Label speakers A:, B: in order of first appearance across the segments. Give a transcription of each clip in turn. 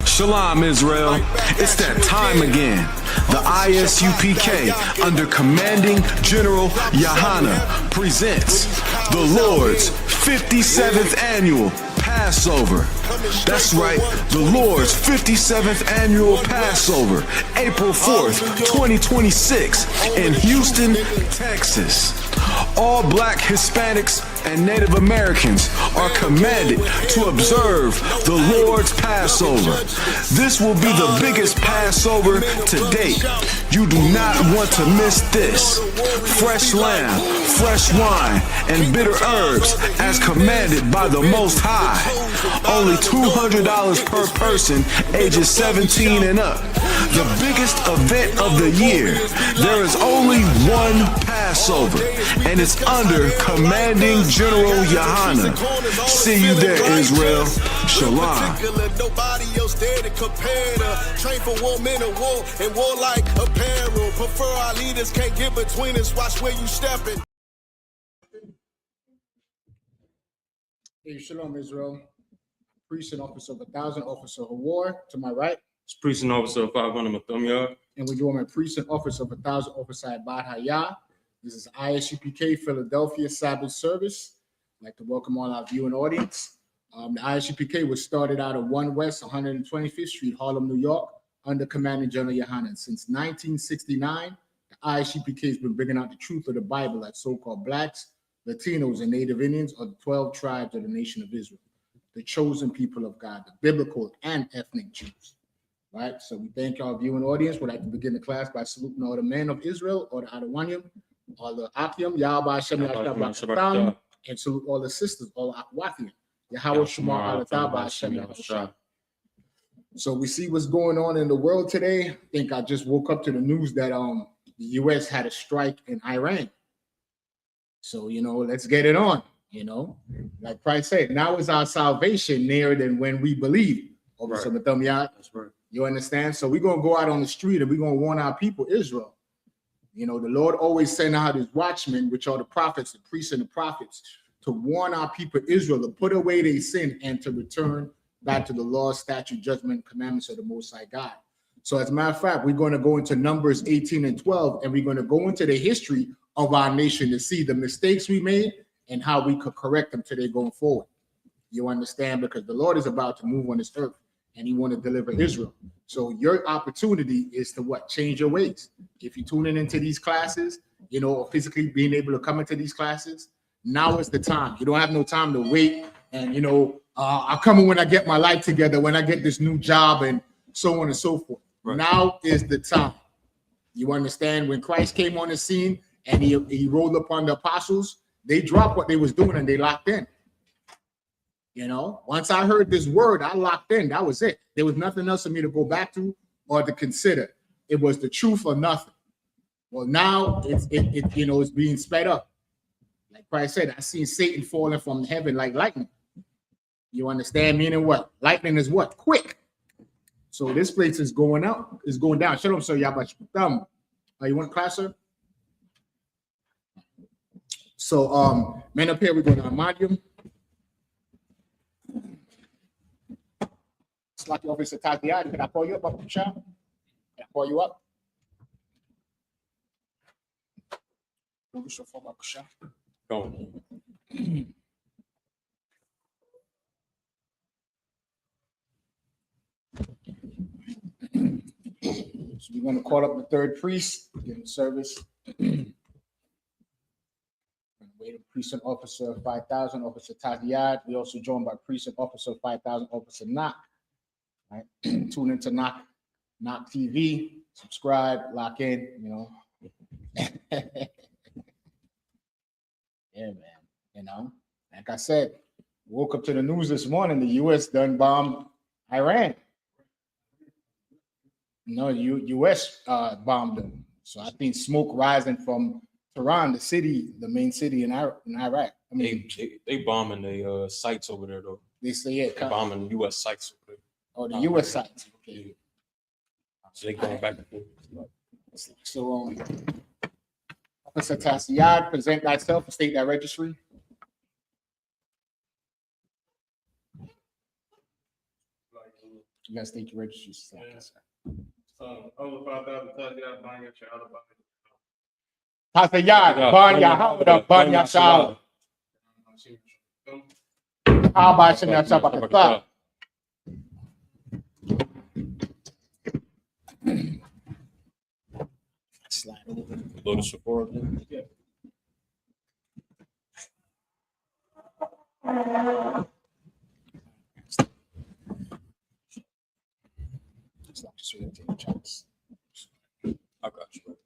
A: Shalom, Israel. It's that time again. The I.S.U.P.K. under Commanding General YAHANNA presents the Lord's 57th Annual Passover. That's right, the Lord's 57th Annual Passover, April 4th, 2026 in Houston, Texas. All Black, Hispanics, and Native Americans are commanded to observe the Lord's Passover. This will be the biggest Passover to date. You do not want to miss this. Fresh lamb, fresh wine, and bitter herbs as commanded by the Most High. Only $200 per person ages 17 and up. The biggest event of the year. There is only one Passover, and it's under Commanding General YAHANNA. See you there, Israel. Shalom.
B: Nobody else there to compare to. Train for war, men of war, and warlike apparel. Prefer our leaders, can't get between us. Watch where you stepping.
C: Hey, Shalom, Israel. Priest and officer of 1,000, officer of war. To my right.
D: It's priest and officer of 500 Mathumya.
C: And we're doing a priest and officer of 1,000, officer at Bad Hayah. This is I.S.U.P.K. Philadelphia Sabbath service. I'd like to welcome all our viewing audience. The I.S.U.P.K. was started out of 1 West 125th Street, Harlem, New York, under Commanding General YAHANNA. Since 1969, the I.S.U.P.K. has been bringing out the truth of the Bible that so-called Blacks, Latinos, and Native Indians are the 12 tribes of the nation of Israel, the chosen people of God, the biblical and ethnic Jews. Right? So we thank our viewing audience. We'd like to begin the class by saluting all the men of Israel, all the Adawanyam, all the Akim, Yahweh Hashem Yahshua, and salute all the sisters, all the Akwathian. Yahweh Shema Alataba Hashem Yahshua. So we see what's going on in the world today. I think I just woke up to the news that the U.S. had a strike in Iran. So, let's get it on, Like Christ said, now is our salvation nearer than when we believe.
D: Right.
C: That's right. You understand? So we're going to go out on the street and we're going to warn our people, Israel. The Lord always sent out his watchmen, which are the prophets, the priests and the prophets, to warn our people, Israel, to put away their sin and to return back to the law, statute, judgment, commandments of the Most High God. So as a matter of fact, we're going to go into Numbers 18 and 12, and we're going to go into the history of our nation to see the mistakes we made and how we could correct them today going forward. You understand? Because the Lord is about to move on this earth, and he want to deliver Israel. So your opportunity is to what? Change your ways. If you're tuning into these classes, or physically being able to come into these classes, now is the time. You don't have no time to wait. And, I'll come in when I get my life together, when I get this new job and so on and so forth. Right. Now is the time. You understand? When Christ came on the scene and he rolled upon the apostles, they dropped what they was doing and they locked in. Once I heard this word, I locked in. That was it. There was nothing else for me to go back to or to consider. It was the truth or nothing. Well, now it's being sped up. Like Christ said, I seen Satan falling from heaven like lightning. You understand? Meaning what? Lightning is what? Quick. So this place is going up, is going down. Shalom, sir. You want class, sir? So, men up here, we're going to Amadium. Slap your office attack the eye. Can I call you up, Bakusha? Can I call you up?
D: Go.
C: So we're going to call up the third priest, begin the service. Wait, priest and officer 5,000, officer Taziyad. We also joined by priest and officer 5,000, officer Knock. Right? Tune into Knock TV, subscribe, lock in, Yeah, man. Like I said, woke up to the news this morning, the U.S. done bombed Iran. U.S. bombed them. So I think smoke rising from Tehran, the main city in Iraq. I mean,
D: they bombing the sites over there though.
C: They say
D: they're bombing U.S. sites over there.
C: Oh, the U.S. sites. Okay.
D: Yeah. So they going back and forth.
C: So Officer Tasiyad, present thyself and state thy registry. You gotta state your registry. Tasiyad, Ban Yahawah, Ban Yashal. Abba Shem Yashabakata. Slide over.
D: Go to support. I got you.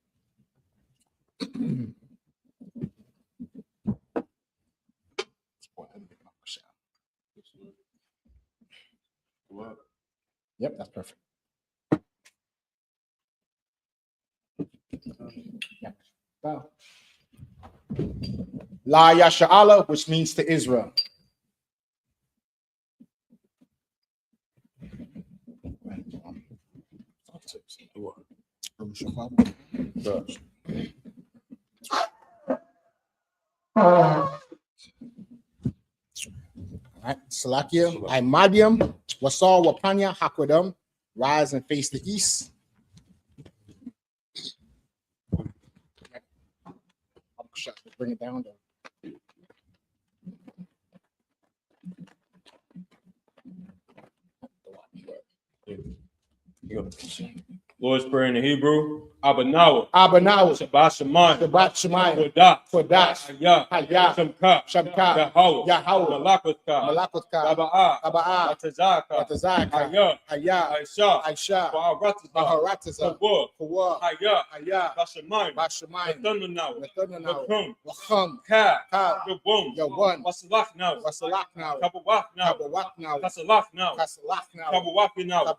C: Yep, that's perfect. Bow. La Yasha'Allah, which means to Israel. All right, Salakia, I Madiam, Wasal Wapanya, Hakwadam, rise and face the east. Bring it down though.
D: Lord's Prayer in the Hebrew. Abanawa.
C: Abanawa.
D: Shabbat Shemayim.
C: Shabbat Shemayim.
D: Kodash.
C: Hayah.
D: I.S.U.P.K.
C: Shabka.
D: Yahawah.
C: Malakwatka.
D: Taba'ah.
C: Matazaka. Hayah. I.S.U.P.K. Baharataza. Kawah. Hayah. Bashamayim.
D: Nathunanawa.
C: Wacham.
D: Ka.
C: Ka.
D: Yawun. Wasalachnawa.
C: Kabawaknawa.
D: Kasalachnawa. Kabawakinawa.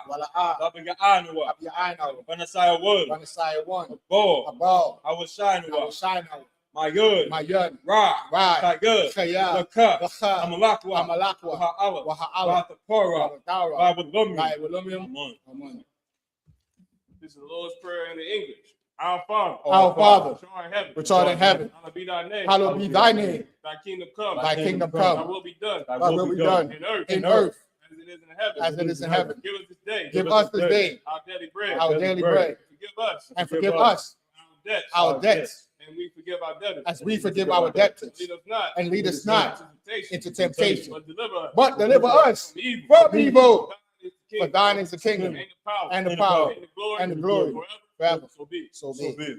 D: Wala'ah. Abiya'anawa. Banasaya Wood. Abal. Awashinawa. My Yud. Ra. Kayud. Laka. Amalakwa. Waha'Allah. Wahatapora.
E: This is the Lord's Prayer in the English. Our Father,
C: which art in heaven,
E: hallowed be thy name.
C: hallowed be thy name.
E: Thy kingdom come.
C: Thy kingdom
E: Thy
C: come.
E: will be done.
C: Thy will be done
E: In earth.
C: in earth
E: As it is in heaven.
C: as it is in heaven.
E: Give us this day.
C: Give us this day
E: Our daily bread.
C: our daily bread,
E: Forgive us.
C: and forgive us
E: Our debts.
C: our debts
E: And we forgive our debtors.
C: as we forgive our debtors.
E: Lead us not.
C: And lead us not into temptation,
E: But deliver us.
C: but deliver us
E: From evil.
C: from evil.
E: For
C: For thine is the kingdom
E: and the power.
C: and the power
E: And
C: and the glory
E: forever.
C: forever.
E: So be.
C: So be it.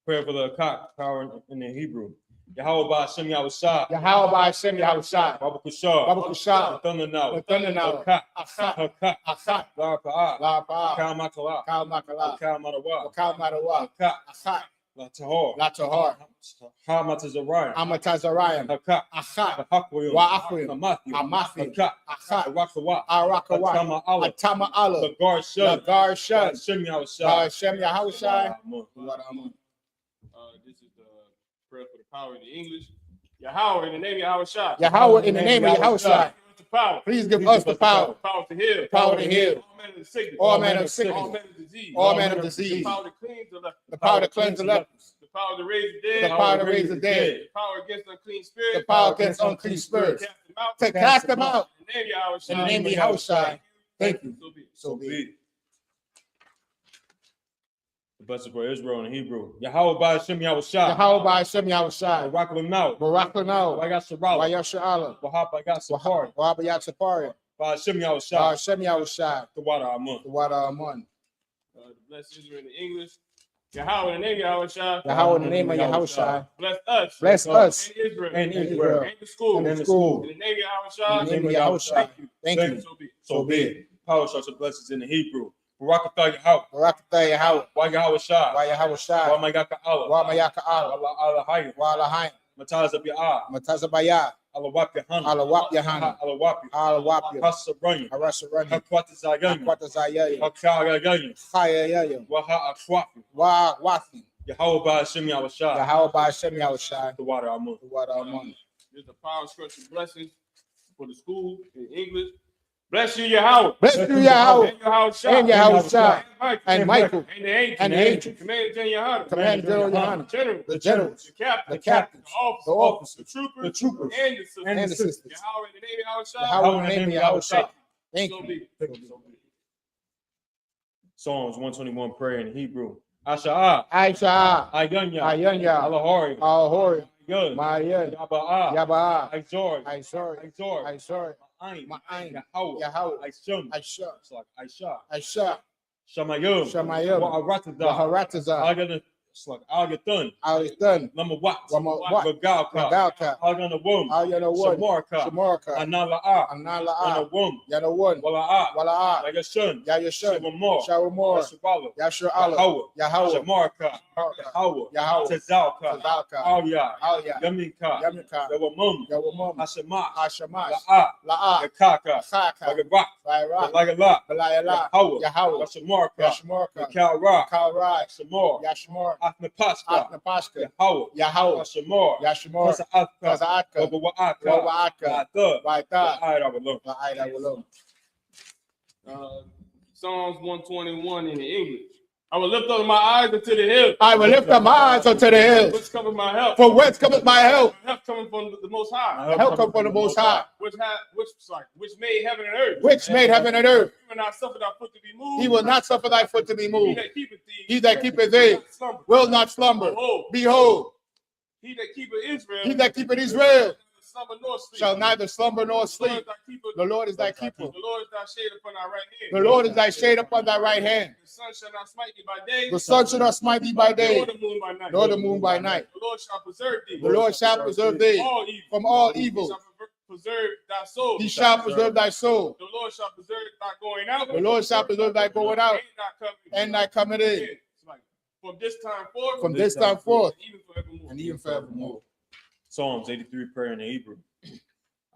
D: Prayer for the cock, power in the Hebrew. Yahawah Ba'ashem Yahushua.
C: Yahawah Ba'ashem Yahushua.
D: Baba Kushar.
C: Baba Kushar.
D: Nathunanawa.
C: Nathunanawa.
D: Hakak.
C: Achat.
D: Hakak.
C: Achat.
D: Larapa'ah.
C: La'apa'ah.
D: Kal Matala.
C: Kal Makala.
D: Kal Matawa.
C: Kal Madawa.
D: Hakak.
C: Achat.
D: Latahor.
C: Latahar.
D: Ha Matazariah.
C: Amatazarayim.
D: Hakak.
C: Achat.
D: Hakwayim.
C: Wa'akwim.
D: Hamathi.
C: Amathi.
D: Hakak.
C: Achat.
D: Arakawa.
C: Arakawa.
D: Atama Allah.
C: Atama Allah.
D: Lagar Shun.
C: Lagar Shun.
D: Ba'ashem Yahushua.
C: Ba'ashem Yahushua.
E: This is the prayer for the power in the English. Yahweh in the name of Yahushua.
C: Yahweh in the name of Yahushua.
E: Power.
C: Please give us the power.
E: Power to heal.
C: Power to heal.
E: All manner of sickness.
C: All manner of sickness.
E: All manner of disease.
C: All manner of disease.
E: The power to cleanse the lepers.
C: The power to cleanse the lepers.
E: The power to raise the dead.
C: The power to raise the dead.
E: The power against unclean spirits.
C: The power against unclean spirits.
E: Cast them out.
C: To cast them out.
E: In the name of Yahushua.
C: In the name of Yahushua. Thank you.
E: So be it.
C: So be it.
D: The blessed for Israel in Hebrew. Yahawah Ba'ashem Yahushua.
C: Yahawah Ba'ashem Yahushua.
D: Barak Lamau.
C: Barak Lanao.
D: Wagasharala.
C: Wayasha'Allah.
D: Wahab Bagasapar.
C: Wahabayatapari.
D: Ba'ashem Yahushua.
C: Ba'ashem Yahushua.
D: The water Amun.
C: The water Amun.
E: The blessed Israel in the English. Yahweh in the name of Yahushua.
C: Yahweh in the name of Yahushua.
E: Bless us.
C: Bless us.
E: And Israel.
D: And Israel.
E: And the school.
C: And the school.
E: In the name of Yahushua.
C: In the name of Yahushua. Thank you.
E: So be it.
D: So be it. Power starts with blessings in the Hebrew. Barakatah Yahawah.
C: Barakatah Yahweh.
D: Wa Yahushua.
C: Wa Yahushua.
D: Wa Mayaka Allah.
C: Wa Mayaka Allah.
D: Allah Allah Hayim.
C: Wa Alahayim.
D: Mataz Abiyah.
C: Matazabaya.
D: Allah Wap Yahanna.
C: Allah Wap Yahanna.
D: Allah Wap.
C: Allah Wap Yahanna.
D: Hasabranya.
C: Arasarani.
D: Hakwatazayanya.
C: Akwatazayaya.
D: Hakayaganya.
C: Chayayaya.
D: Waha Akwafi.
C: Wa Wathi.
D: Yahawah Ba'ashem Yahushua.
C: Yahweh Ba'ashem Yahushua.
D: The water Amun.
C: The water Amun.
E: There's a power structure blessings for the school in English. Bless you, Yahweh.
C: Bless you, Yahweh.
E: And Yahweh Shah.
C: And Yahweh Shah.
E: And
C: And Michael.
E: And the angels.
C: And the angels.
E: Command General Yohana.
C: Command General Yohana.
E: The
C: The generals.
E: The captains.
C: The captains.
E: The officers. The troopers. And the sisters.
C: And the sisters.
E: Yahweh in the name of Yahweh Shah.
C: Yahweh in the name of Yahweh Shah. Thank
E: So
C: you.
E: be it. So be it.
D: Psalms 121 prayer in Hebrew. I.S.U.P.K.
C: I.S.U.P.K.
D: I.S.U.P.K.
C: I.S.U.P.K.
D: Alahori.
C: Ahori.
D: Yud.
C: Ma'ayed.
D: Yaba'a.
C: Yaba'a.
D: I.S.O.R.
C: I.S.O.R.
D: I.S.O.R.
C: I.S.O.R.
D: Ma'ayin.
C: Ma'ayin.
D: Yahweh.
C: Yahweh.
D: I.S.U.P.K.
C: I.S.U.P.K.
D: It's like Aisha.
C: I.S.U.P.K.
D: Shamayim.
C: Shamayim.
D: Wa'arataza.
C: Waharataza.
D: It's like Al-Yatun.
C: Al-Yatun.
D: Lama Wat.
C: Wat.
D: Regalka.
C: Regalka.
D: Al-Yanawum.
C: Al-Yanawum.
D: Shamarka.
C: Shamarka.
D: Anala'a.
C: Anala'a.
D: Yanawum.
C: Yanawun.
D: Wala'a.
C: Wala'a.
D: Yayashun.
C: Yayashun.
D: Shawamor.
C: Shawamor.
D: Yashabala.
C: Yasha'ala.
D: Yahweh.
C: Yahweh.
D: Shamarka. Yahweh.
C: Yahweh.
D: Tezalka.
C: Tezalka.
D: Alya.
C: Alya.
D: Yaminka.
C: Yamika.
D: Yawamum.
C: Yawamum.
D: Hashamash.
C: Hashamash.
D: La'a.
C: La'a.
D: Yakaka.
C: Chaka.
D: Wagarak.
C: Vaira.
D: Lagala.
C: Balayala.
D: Yahweh.
C: Yahweh.
D: Yashamarka.
C: Yashmarka.
D: Yakalra.
C: Kalrai.
D: Shamor.
C: Yashmar.
D: Athnapashka.
C: Athnapashka.
D: Yahweh.
C: Yahweh.
D: Yashamor.
C: Yashmar.
D: Kasa'atka.
C: Kazaatka.
D: Wabawa'aka.
C: Waba'aka.
D: Wa'atha.
C: Vaita.
D: Wa'ayrawalum.
C: La'ayla.
E: Psalms 121 in the English. I will lift up my eyes unto the hills.
C: I will lift up my eyes unto the hills.
E: Which cometh my help?
C: For whence cometh my help?
E: My help coming from the Most High.
C: My help comes from the Most High,
E: Which made heaven and earth.
C: which made heaven and earth.
E: He will not suffer thy foot to be moved.
C: He will not suffer thy foot to be
E: He
C: moved.
E: that keepeth thee.
C: He that keepeth thee will not slumber. Behold,
E: He that keepeth Israel.
C: he that keepeth Israel
E: Slumber nor sleep.
C: shall neither slumber nor sleep. The Lord is thy keeper.
E: The Lord is thy shade upon thy right hand.
C: The Lord is thy shade upon thy right hand.
E: The sun shall not smite thee by day.
C: The sun shall not smite thee by day,
E: Nor the moon by night.
C: nor the moon by night.
E: The Lord shall preserve thee.
C: The Lord shall preserve thee
E: all evil.
C: from all
E: He
C: evil.
E: shall preserve thy soul.
C: He shall preserve thy soul.
E: The Lord shall preserve thy going out.
C: The Lord shall preserve thy going out and thy coming in.
E: It's like, from this time forth.
C: From this time forth
E: Even forevermore.
C: and even forevermore.
D: Psalms 83 prayer in the Hebrew.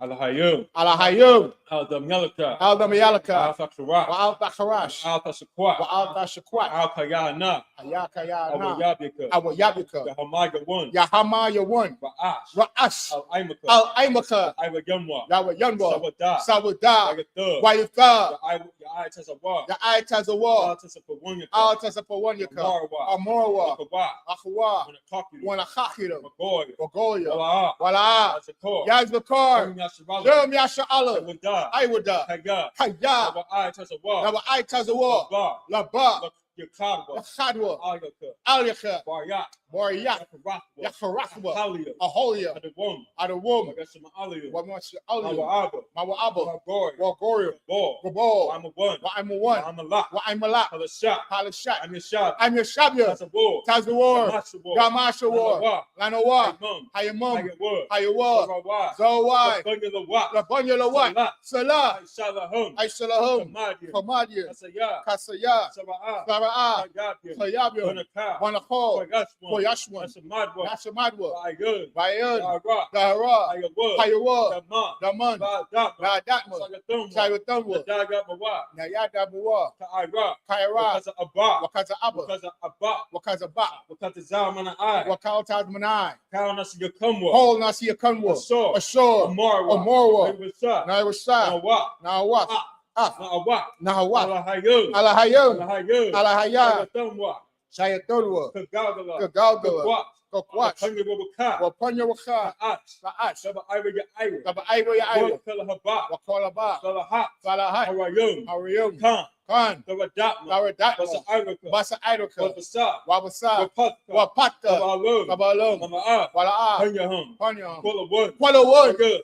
D: Alahayim.
C: Alahayim.
D: Al-Damyalaka.
C: Al-Damayalaka.
D: Al-Fakhrash.
C: Wa'al-Tacharash.
D: Al-Tashakwat.
C: Wa'al-Tashakwat.
D: Al-Kayana.
C: Ayakayana.
D: Al-Yabika.
C: Awayabika.
D: Yahamaga-1.
C: Yahama-yawan.
D: Ra'ash.
C: Ra'ash.
D: Al-Aimaka.
C: Al-Aimaka.
D: Al-Aywagamwa.
C: Yawayanwa.
D: Sawadah.
C: Sawadah.
D: Yagathah.
C: Wayatha.
D: Ya'ayatazawah.
C: Ya'ayatazawah.
D: Al-Tasapawanyaka.
C: Al-Tasapawanyaka.
D: Amarwa.
C: Amorwa.
D: Akawa.
C: Achawa.
D: Wanakakiru.
C: Wanachakhiram.
D: Magoya.
C: Wagoya.
D: Wala'a.
C: Wala'a.
D: Yazakor.
C: Yazbakar.
D: Yashabala.
C: Shem Yasha'ala.
D: Sawadah.
C: Iwada.
D: Kaya.
C: Kaya.
D: Ya'ayatazawah.
C: Yawa'ayatazawah.
D: Labah.
C: Laba.
D: Yakadwa.
C: Yachadwa.
D: Ayaka.
C: Alyaka.
D: Baryak.
C: Waryak.
D: Yakarakwa.
C: Yacharakwa.
D: Halia.
C: Aholia.
D: Adawum.
C: Adawum.
D: Agashama Alia.
C: Wamasha Alia.
D: Mawa'aba.
C: Mawa'aba.
D: Magoya.
C: Wagoria.
D: Ball.
C: Gabal.
D: I'm a one.
C: I'm a one.
D: I'm a lot.
C: I'm a lot.
D: Halashah.
C: Halashat.
D: I'm your shot.
C: I'm your Shabya.
D: That's a war.
C: Tazawar.
D: War.
C: Gamasha War. Lanowa. Hayamum. Hayawa.
D: Zawai.
C: Zawai.
D: The Wat.
C: Labunya Lawat. Salah.
D: Shalahum.
C: Aisalahum.
D: Kamadia.
C: Kamadia.
D: Kasaya.
C: Kasaya.
D: Saba'a.
C: Sara'ah.
D: Kayabia.
C: Sayabya.
D: Wanaka.
C: Wanakol.
D: Koyashwan.
C: Koyashwan.
D: Nasamadwa.
C: Nashamadwa.
D: Ayud.
C: Bayud.
D: Yara.
C: Dahara.
D: Ayawud.
C: Hayawa.
D: Daman.
C: Daman.
D: Ba'adama.
C: Radatma.
D: Sagatumwa.
C: Sayutamwa.
D: Nadagabawa.
C: Nayadabawa.
D: Ta'ira.
C: Kaira.
D: Because of Abba.
C: Wakaza Abba.
D: Because of Abba.
C: Wakaza Ba.
D: Because of Zamana I.
C: Wakautad Manai.
D: Count us your Kumwa.
C: Hol Nasi Akanwa.
D: Ashore.
C: Ashore.
D: Amarwa.
C: Amorwa.
D: Naiwasa.
C: Nairasa.
D: Nawa.
C: Nawat. Ah.
D: Nawa.
C: Nahawat.
D: Alahayun.
C: Alahayun.
D: Alahayun.
C: Alahaya.
D: Sagatumwa.
C: Shayatonwa.
D: Kagagala.
C: Kagalgala.
D: Kakwat.
C: Kokwach.
D: Wapanga.
C: Wapanya Waka.
D: Ach.
C: Sa'ach.
D: Saba Ira ya Ira.
C: Taba Aiwa ya Aiwa.
D: Wakala Haba.
C: Wakolaba.
D: Salahat.
C: Salahat.
D: Harayun.
C: Hariyum.
D: Khan.
C: Khan.
D: Tawadatma.
C: Tawadatma.
D: Basa Iraka.
C: Basa Idaka.
D: Wabasa.
C: Wabasa.
D: Wapatka.
C: Wapatka.
D: Kabalum.
C: Kabalum.
D: Mama'a.
C: Wala'a.
D: Hanyahum.
C: Panya.
D: Kuala Wood.
C: Kuala Wood.
D: Good.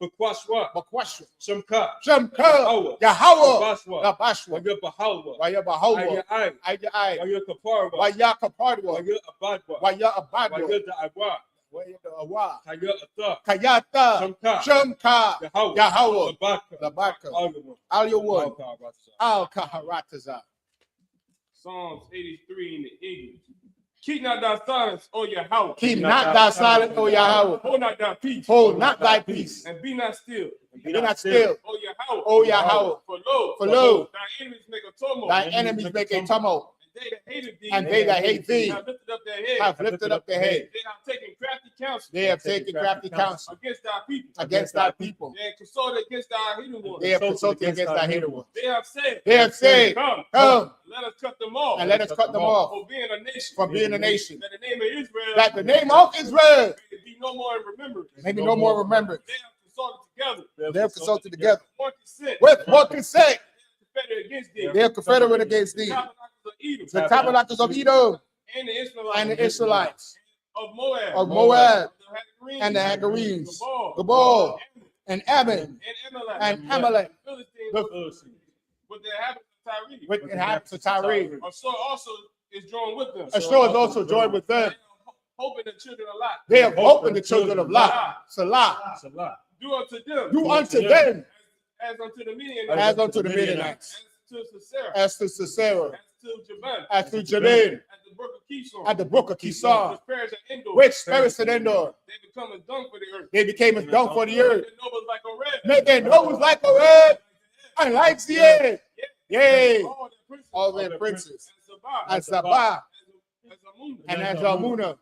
D: Bakwashwa.
C: Bakwashu.
D: Shamka.
C: Shamka. Yahawa.
D: Baswa.
C: Labashwa.
D: Waya Bahalwa.
C: Waya Bahawa.
D: Aya Ai.
C: Aya Ai.
D: Waya Kaparwa.
C: Waya Kapadwa.
D: Waya Abadwa.
C: Waya Abadwa.
D: Waya Da'awa.
C: Waya Awa.
D: Kaya Atha.
C: Kayata.
D: Shamka.
C: Shamka.
D: Yahawa.
C: Yahawa.
D: Labaka.
C: Labaka.
D: Alyamun.
C: Alyawun.
D: Al-Kawarasa.
C: Al-Kaharataza.
E: Psalms 83 in the English. Keep not thy silence, O Yahweh.
C: Keep not thy silence, O Yahweh.
E: Hold not thy peace.
C: Hold not thy peace.
E: And be not still.
C: Be not still,
E: O Yahweh.
C: O Yahweh.
E: For lo.
C: For lo,
E: Thy enemies make a tumult.
C: thy enemies make a tumult.
E: they that hated thee,
C: and they that hate thee
E: have lifted up their head.
C: have lifted up their head.
E: They have taken crafty counsel.
C: They have taken crafty counsel
E: Against thy people.
C: against thy people.
E: They have consulted against thy hidden ones.
C: They have consulted against thy hated ones.
E: They have said,
C: Come,
E: let us cut them off.
C: and let us cut them off
E: from being a nation.
C: from being a nation.
E: That the name of Israel,
C: That the name of Israel
E: may be no more in remembrance.
C: may be no more remembered.
E: They have consulted together.
C: They have consulted together
E: One consent.
C: with one consent.
E: Confederate against thee.
C: They are confederate against thee.
E: The tabernacles of Edom.
C: The tabernacles of Edom
E: And the Israelites.
C: and the Israelites
E: Of Moab.
C: of Moab
E: The
C: and the Hagarenes,
E: Gabal.
C: Gabal and Ammon
E: And Amalek.
C: and Amalek,
E: Philistines.
C: the
E: With the inhabitants of Tyre.
C: with the inhabitants of Tyre.
E: A sword also is joined with them.
C: A sword is also joined with them.
E: Hoping the children of Lot.
C: They have hope in the children of Lot. Salah.
E: Do unto them.
C: Do unto them
E: As unto the Midianites.
C: as unto the Midianites,
E: As to Sisera.
C: as to Sisera,
E: As to Jabin.
C: as to Jabin,
E: At the brook of Kishon.
C: at the brook of Kishon,
E: Which perished at Endor.
C: which perished at Endor.
E: They become as dung for the earth.
C: They became as dung for the earth,
E: Their nobles like a red.
C: making nobles like a red and like the air. Yea,
E: All their princes.
C: all their princes,
E: And
C: and Sabbath,
E: As Amunah.
C: and as Almuna,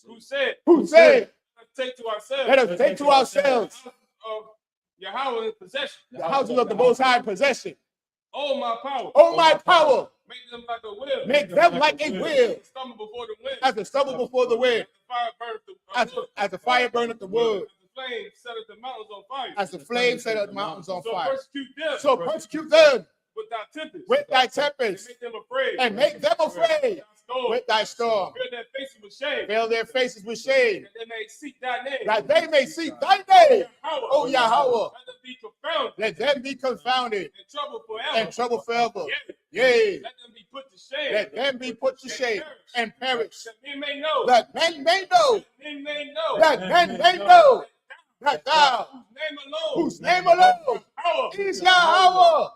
E: Who said,
C: who said,
E: let's take to ourselves.
C: let us take to ourselves
E: Of Yahweh in possession.
C: the houses of the Most High in possession.
E: Oh, my power.
C: Oh, my power,
E: Make them like a wheel.
C: make them like a wheel,
E: Stumble before the wind.
C: as the stubble before the wind,
E: As the fire burneth the wood.
C: as the fire burneth the wood,
E: As the flame setteth the mountains on fire.
C: as the flame set the mountains on
E: So
C: fire.
E: persecute them.
C: So persecute them
E: with thy tempest.
C: with thy
E: And
C: tempest,
E: make them afraid.
C: and make them afraid with thy storm.
E: Fill their faces with shame.
C: Fill their faces with shame,
E: That they may seek thy name.
C: that they may seek thy name, O
E: Yahweh.
C: Yahweh.
E: Let them be confounded.
C: Let them be confounded
E: In trouble forever.
C: and trouble forever.
E: Yea.
C: Yea,
E: Let them be put to shame.
C: let them be put to shame and perish.
E: That men may know.
C: That men may know,
E: Men may know.
C: that men may know that thou,
E: Whose name alone.
C: whose name alone
E: Power.
C: is Yahweh,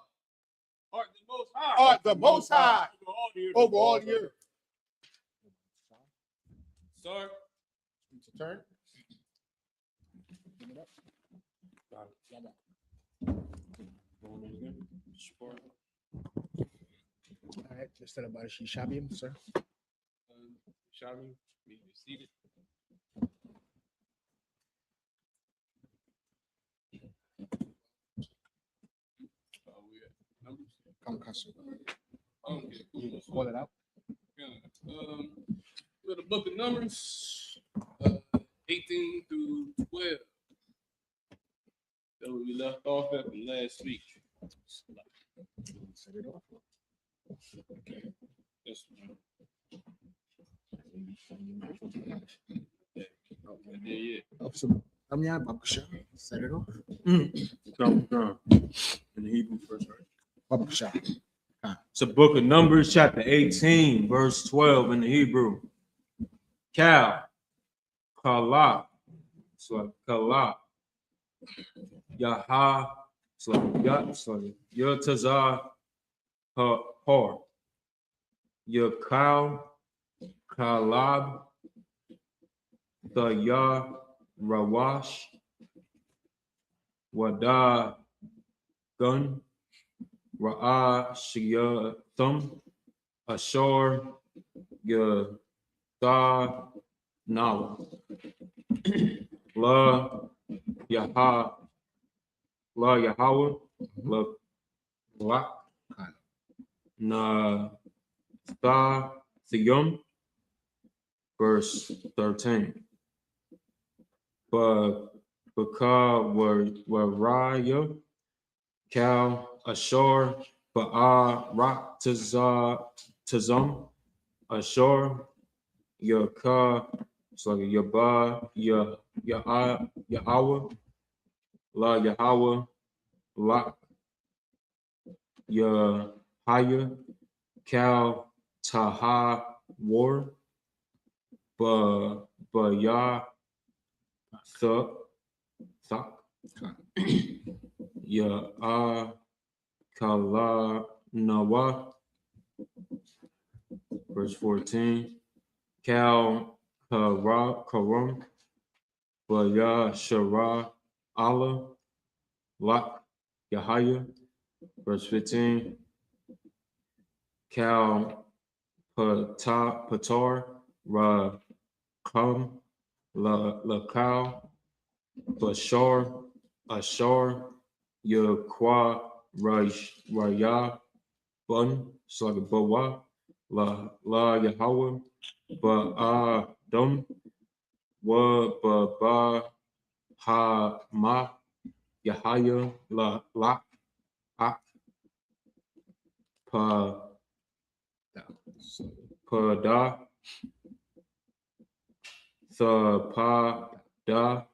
E: Art the most high.
C: art the Most High over all the earth.
E: Sorry.
C: Turn. All right, just tell about Shabim, sir.
E: Shabim, be seated.
C: Come, Kassu.
E: Okay, cool.
C: Call it out.
E: With the book of Numbers, 18 through 12. That we left off at from last week.
C: Set it off.
E: That's
C: Set it off.
D: In the Hebrew first, right?
C: Babakasha.
D: It's the book of Numbers, chapter 18, verse 12 in the Hebrew. Kal, Kala, it's like Kala, Yaha, it's like Yat, it's like Yotazah, Har, Yakal, Kalab, the Yah, Rawash, Wada, Gun, Ra'a Shia Thum Ashor Yada Nawa La Yaha La Yahweh La La Na Tha Thiyum verse 13. But because were Raya Cal Ashore, Ba'a Rak Tazum, Ashore, Yaka, so Yaba, Yahweh, La Yahweh, La Yahaya, Cal Taha War, Ya Thak, Ya Kala Nawa, verse 14. Kal Karam, Baya Shara Allah, Lak Yahaya, verse 15. Cal Patar Ra Kum La Cal Bashar Ashar Yaqua Raya Bun Slagabawa La Yahweh Ba Dum Wa Ba Ha Ma Yahaya La Ak Pa Da Tha Pa Da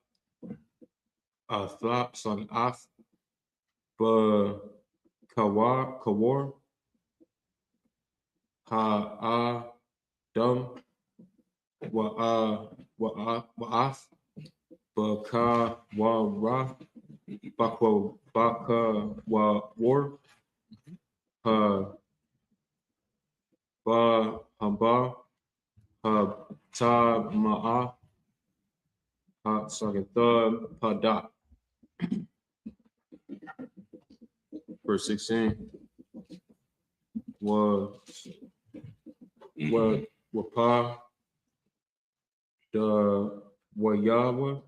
D: Flop Song Af Ba Kawar Ha Dum Wa Af Baka Wa Ra Baka Wa War Ba Hamba Ta Ma'a Sorry, the Pada. Verse 16 was Pa the Wayawa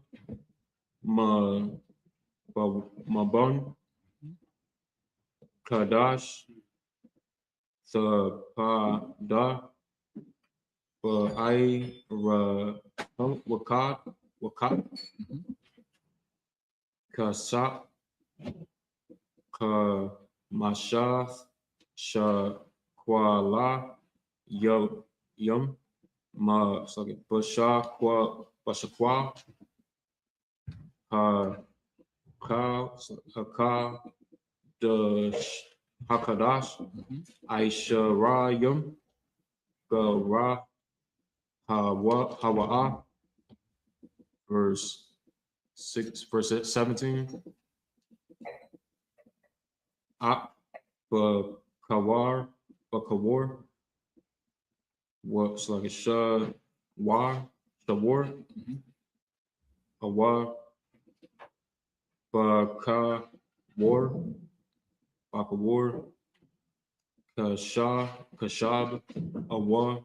D: Mabon Kadash the Pada I Wakat Kasak Ka Mashaf Shakwala Yum Ma Bashakwa Haka Hakadash Aisharayum Gara Hawa'a verse 17 Ak Bakawar what's like a Shawar Awa Baka War Kashab Awa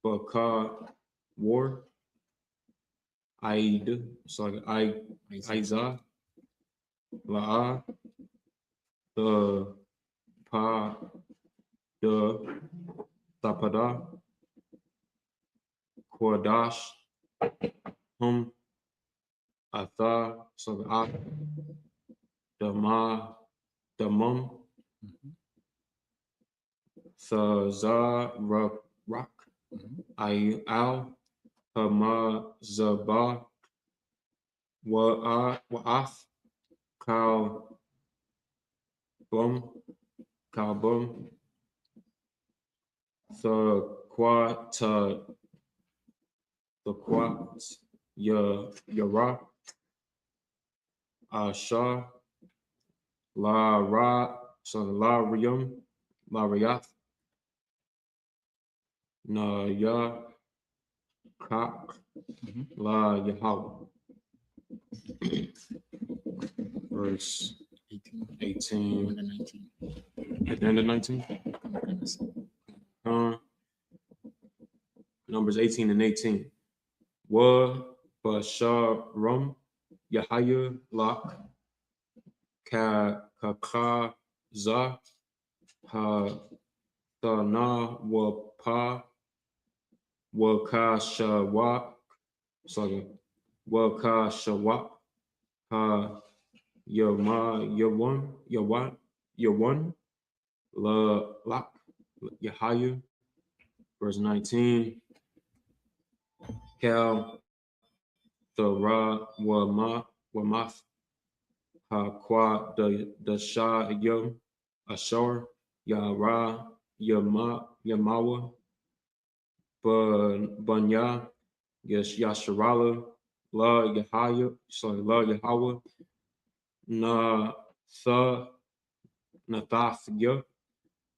D: Baka War Aid it's like Aiza La'a the Pa the Tapada Kodash Atha so Ak Damum Thaza Rock Al Hama Zaba Wa'af Kal Bum the Quat Yara Asha La Ra so La Riath Na Ya Kak La Yahweh. Verse 18
C: and 19.
D: at the end of 19. Numbers 18 and 18. Wa Bashar Rum Yahaya Lak Ka Za Ha Thana Wa Pa Wa Ka Shawak sorry Wa Ka Shawak Ha Yawan La Lak Yahaya verse 19 Cal the Ra wa Maf Ha Kwa the Shah Yum Ashar Ya Ra Yamawa Banya Yasharala La Yahaya sorry La Yahweh Na Tha Nathaf Ya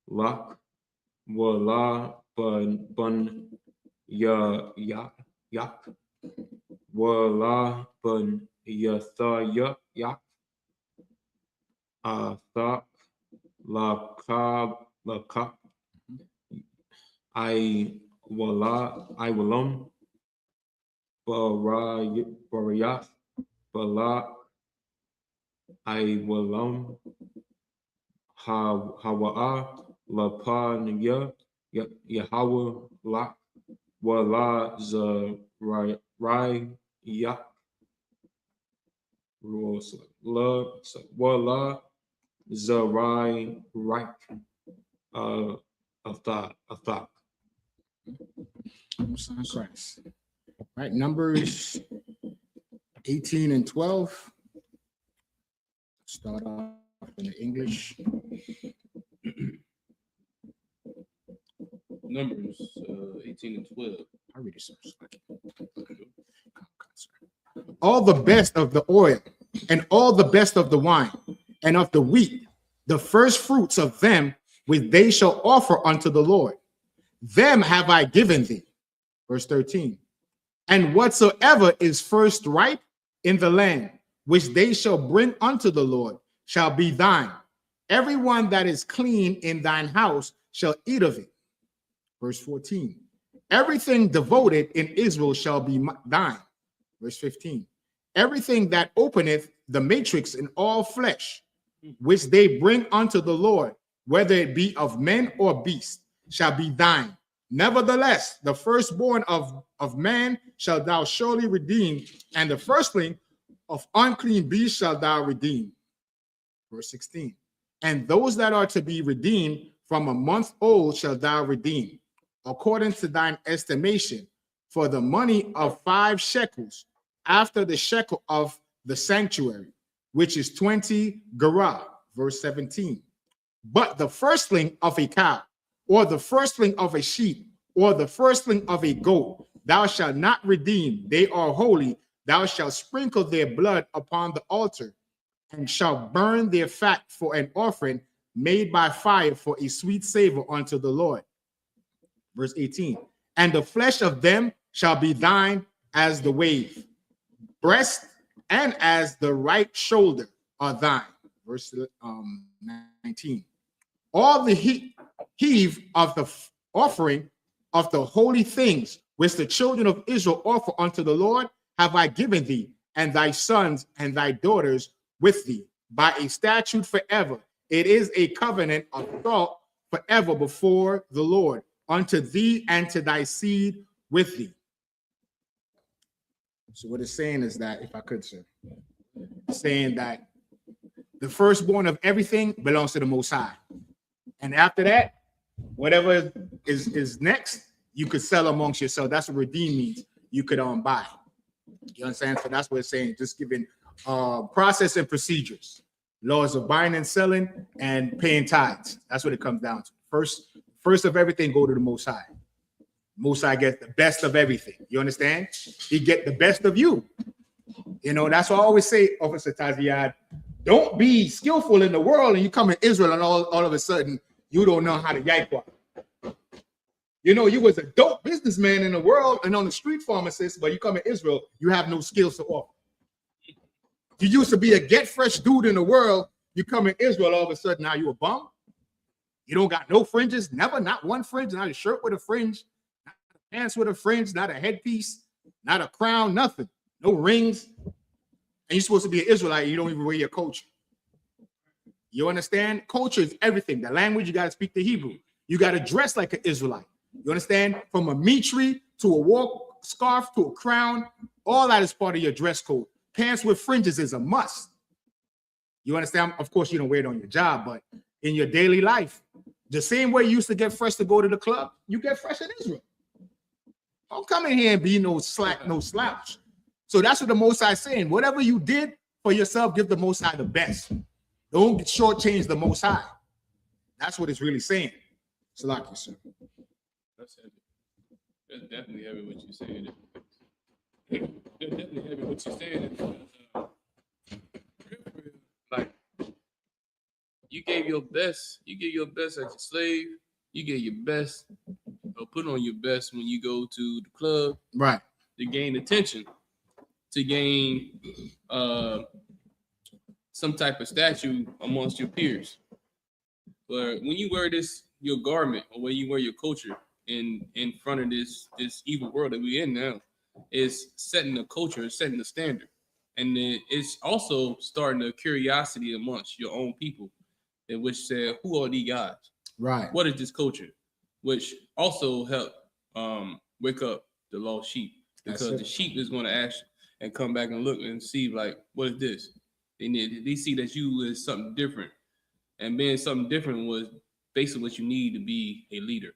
D: Lak Wala Bun Yak Wala Bun Yatha Yak Thak La Kab I.W.L.A.M. Barayat, Bala, I.W.L.A.M. Hawa'a, Lapanya, Yahweh, La, Wala, Zaraya, Wala, Zarai, Right, Athak.
C: Son of Christ. Right, Numbers 18 and 12. Start off in the English.
E: Numbers 18 and 12.
C: I read it so all the best of the oil, and all the best of the wine, and of the wheat, the first fruits of them, which they shall offer unto the Lord. Them have I given thee. Verse 13. And whatsoever is first ripe in the land, which they shall bring unto the Lord, shall be thine. Everyone that is clean in thine house shall eat of it. Verse 14. Everything devoted in Israel shall be thine. Verse 15. Everything that openeth the matrix in all flesh, which they bring unto the Lord, whether it be of men or beasts, shall be thine. Nevertheless, the firstborn of man shall thou surely redeem, and the firstling of unclean beasts shall thou redeem. Verse 16. And those that are to be redeemed from a month old shall thou redeem, according to thine estimation, for the money of 5 shekels, after the shekel of the sanctuary, which is 20 gerah. Verse 17. But the firstling of a cow, or the firstling of a sheep, or the firstling of a goat, thou shalt not redeem. They are holy. Thou shalt sprinkle their blood upon the altar, and shalt burn their fat for an offering made by fire for a sweet savor unto the Lord. Verse 18. And the flesh of them shall be thine as the wave, breast, and as the right shoulder are thine. Verse 19. All the heave of the offering of the holy things which the children of Israel offer unto the Lord have I given thee, and thy sons and thy daughters with thee, by a statute forever. It is a covenant of thought forever before the Lord, unto thee and to thy seed with thee. So what it's saying is that, if I could, sir, saying that the firstborn of everything belongs to the Most High. And after that, whatever is next, you could sell amongst yourself. That's what redeem means. You could buy. You understand? So that's what it's saying. Just giving process and procedures, laws of buying and selling, and paying tithes. That's what it comes down to. First of everything, go to the Most High. Most High gets the best of everything. You understand? He get the best of you. You know, that's what I always say, Officer Taziad. Don't be skillful in the world and you come in Israel and all of a sudden you don't know how to yakwa. You know, you was a dope businessman in the world and on the street pharmacist, but you come in Israel, you have no skills to offer. You used to be a get fresh dude in the world. You come in Israel, all of a sudden now you a bum. You don't got no fringes, never, not one fringe, not a shirt with a fringe, not pants with a fringe, not a headpiece, not a crown, nothing, no rings. And you're supposed to be an Israelite. You don't even wear your culture. You understand? Culture is everything. The language, you got to speak the Hebrew. You got to dress like an Israelite. You understand? From a mitri to a walk scarf to a crown, all that is part of your dress code. Pants with fringes is a must. You understand? Of course, you don't wear it on your job, but in your daily life, the same way you used to get fresh to go to the club, you get fresh in Israel. Don't come in here and be no slack, no slouch. So that's what the Most High is saying. Whatever you did for yourself, give the Most High the best. Don't shortchange the Most High. That's what it's really saying. Salaki, sir.
E: That's heavy. That's definitely heavy what you saying. That's definitely heavy what you saying. Like, you gave your best. You gave your best as a slave. You gave your best, or put on your best when you go to the club.
C: Right.
E: To gain attention. To gain some type of statue amongst your peers. But when you wear your garment, or when you wear your culture, in front of this evil world that we're in now is setting the culture, setting the standard. And then it's also starting a curiosity amongst your own people, in which said, who are these guys?
C: Right.
E: What is this culture? Which also help wake up the lost sheep, because the sheep is going to ask and come back and look and see, like, what is this? They see that you is something different, and being something different was basically what you need to be a leader.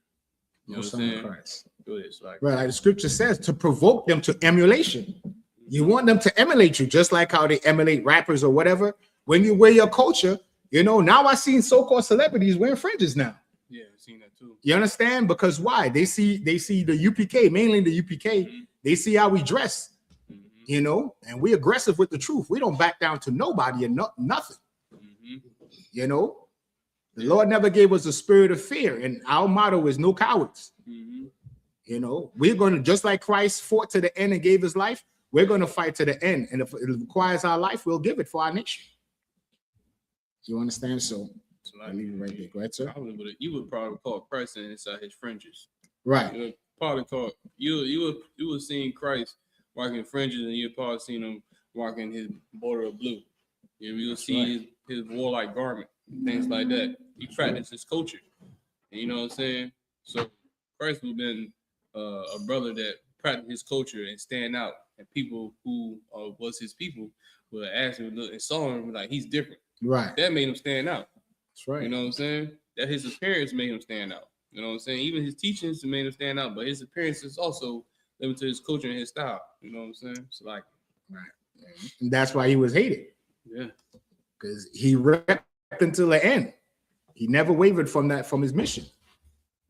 E: You know what I'm saying?
C: Christ.
E: It's like,
C: Right, like the scripture says, to provoke them to emulation. You want them to emulate you, just like how they emulate rappers or whatever. When you wear your culture, you know, now I've seen so-called celebrities wearing fringes now.
E: yeah, I've seen that too.
C: You understand? Because why? They see the UPK, mainly the UPK.
E: Mm-hmm.
C: They see how we dress,
E: Mm-hmm.
C: you know, and we're aggressive with the truth. We don't back down to nobody and nothing.
E: Mm-hmm.
C: You know, the Lord never gave us a spirit of fear, and our motto is no cowards.
E: Mm-hmm.
C: You know, we're going to, just like Christ fought to the end and gave his life, we're going to fight to the end. And if it requires our life, we'll give it for our nation. You understand? So I'll leave it right there. Go ahead, sir.
E: You would probably call Christ inside his fringes.
C: Right.
E: You would probably call you would seen Christ walking fringes, and you'd probably seen him walking his border of blue. You'll see his warlike garment, things like that. He practiced his culture. You know what I'm saying? So Christ would have been a brother that practiced his culture and stand out, and people who was his people would ask him and saw him like he's different.
C: Right.
E: That made him stand out.
C: That's right.
E: You know what I'm saying? That his appearance made him stand out. You know what I'm saying? Even his teachings made him stand out, but his appearance is also limited to his culture and his style. You know what I'm saying? So like,
C: right. And that's why he was hated.
E: Yeah.
C: Because he repped until the end. He never wavered from his mission.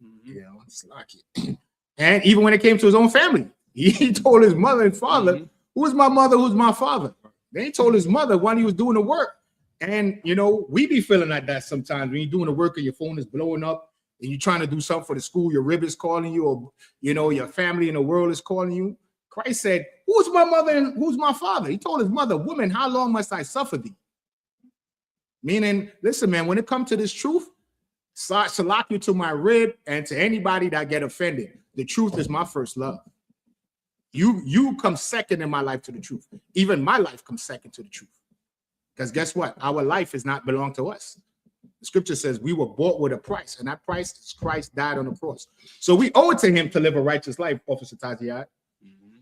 E: Mm-hmm.
C: You know, it's like it. And even when it came to his own family, he told his mother and father,
E: Mm-hmm.
C: who's my mother, who's my father? Then he told his mother when he was doing the work. And, you know, we be feeling like that sometimes when you're doing the work and your phone is blowing up and you're trying to do something for the school, your rib is calling you, or, you know, your family in the world is calling you. Christ said, who's my mother and who's my father? He told his mother, woman, how long must I suffer thee? Meaning, listen, man, when it comes to this truth, salak you to my rib and to anybody that get offended. The truth is my first love. You come second in my life to the truth. Even my life comes second to the truth. Because guess what? Our life is not belong to us. The scripture says we were bought with a price, and that price is Christ died on the cross. So we owe it to him to live a righteous life, Officer Taziad.
E: Mm-hmm.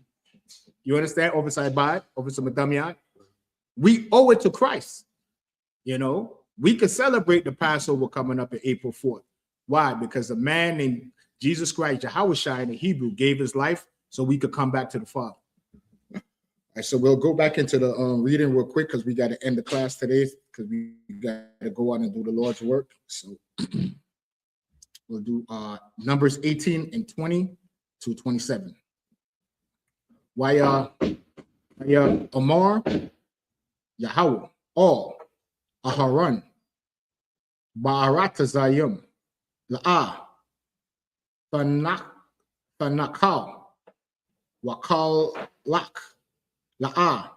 C: You understand, Officer Ibad, Officer Madamiad? We owe it to Christ. You know, we could celebrate the Passover coming up in April 4th. Why? Because a man named Jesus Christ, Yahawashi in the Hebrew, gave his life so we could come back to the Father. All right, so we'll go back into the reading real quick because we got to end the class today because we got to go on and do the Lord's work. So we'll do Numbers 18 and 20 to 27. Why Omar, Yahweh, all, Aharon, Ba'aratazayim, La'ah, Tanakal, Wakal Lak, La'ah,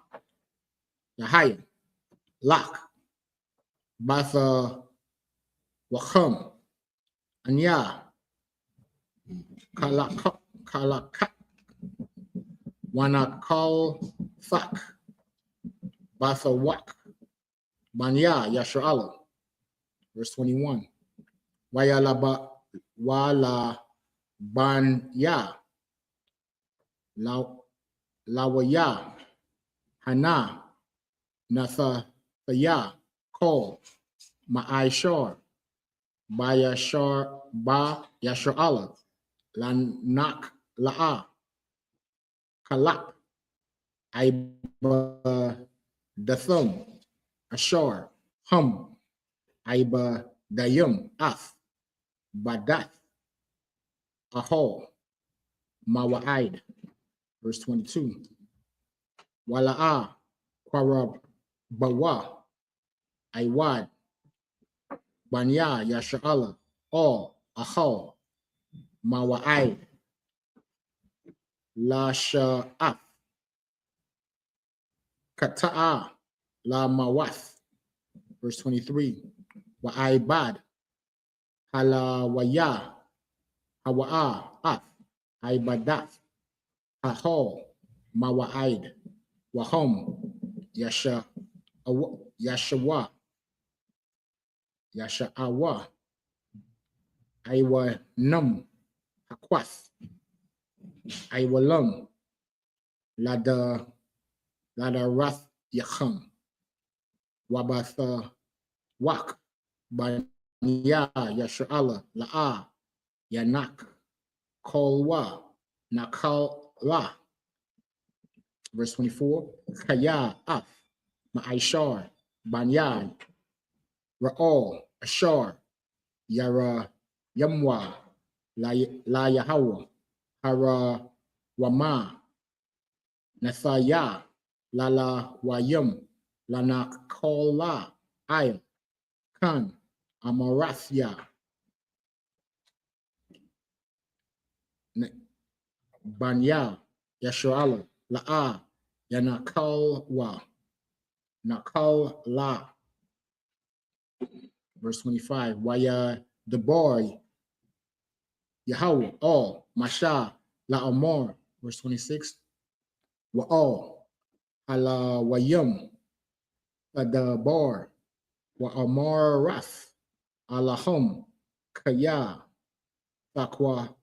C: Yahaya, Lak, Batha Wacham, Anya, Kalak, Wanakal Thak, Batha Wak, Banya, Yashra'ala. Verse 21. Wala Banya, Lawaya, Hana, Nathaya, Kol, Ma'aishar, Bayashar, Ba Yashra'ala, Lanak La'a, Kalak, Aiba Dathum, Ashar, Hum, Aiba Dayum, Ath, Badath, Ahol, Mawa'id. Verse 22. Wala'a, Qarab, Bawa, Aiwad, Banya, Yasha'ala, all, Ahol, Mawa'id, La Sha'af, Kata'a, La Mawath. Verse 23. Wa'aibad, Halawaya, Hawa'a, Ath, Ibadath, Hahol, Mawa'id, Wahom, Yashawa, Yasha'awa, Iwa Num, Hakwath, Iwalum, Lada Rath Yacham, Wabatha Wak, Banya Yasha'ala, La'a, Yanak, Kolwa, Nakal La. Verse 24, Kaya Af, Ma'aishar, Banyan, Ra'al, Ashar, Yara Yamwa, La Yahawa, Hara Wama, Nathaya, Lala Wayum, Lanak Kola, Ayam, Kan, Amarathya, Banya, Yashuala, La'a, Yanakalwa, Nakal La. Verse 25, Waya the boy, Yahweh, all, Masha, La Amor. Verse 26, Wa all, Ala Wayum, the bar, Wa Amor Rath, Alahum, Kaya, Takwa,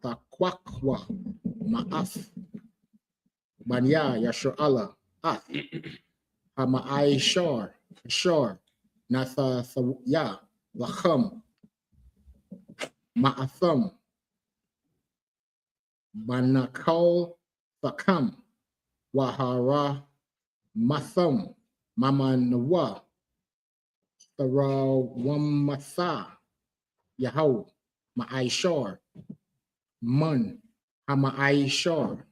C: Takwakwa, Ma'af, Banya, Yashu'ala, Ath, Hama'ai Shor, Nathaya, Lacham, Ma'atham, Banakal, Fakam, Wahara, Matham, Mamanawa, Tharawammatha, Yahoo, Ma'aishar, Mun, Hama'aishar.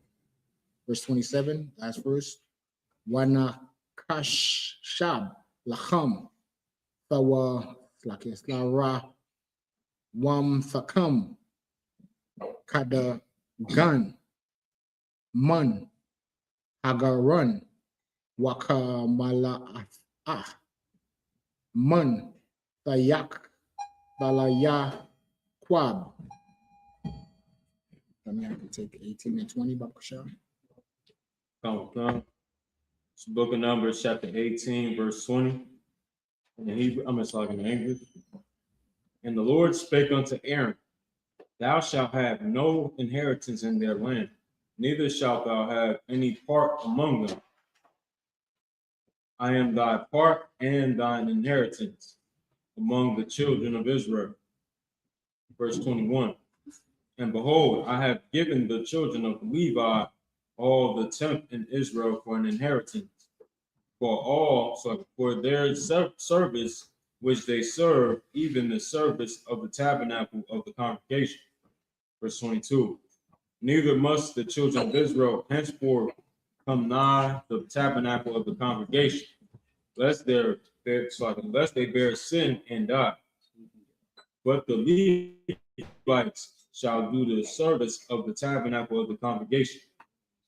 C: Verse 27, last verse. Wanakashab, Lacham, Thawa, Lara, Wam Thakam, Kada Gun, Mun, Hagaran, Wakamala Mun, Tayak, Balaya Quab. I mean, I can take 18 and 20, Bakasha.
D: Come. It's the book of Numbers, chapter 18, verse 20. In the Hebrew, I'm just talking in English. And the Lord spake unto Aaron, Thou shalt have no inheritance in their land, neither shalt thou have any part among them. I am thy part and thine inheritance among the children of Israel. Verse 21. And behold, I have given the children of Levi all the tenth in Israel for an inheritance, for their service which they serve, even the service of the tabernacle of the congregation. Verse 22. Neither must the children of Israel henceforth come nigh the tabernacle of the congregation, lest they bear sin and die. But the Levites shall do the service of the tabernacle of the congregation,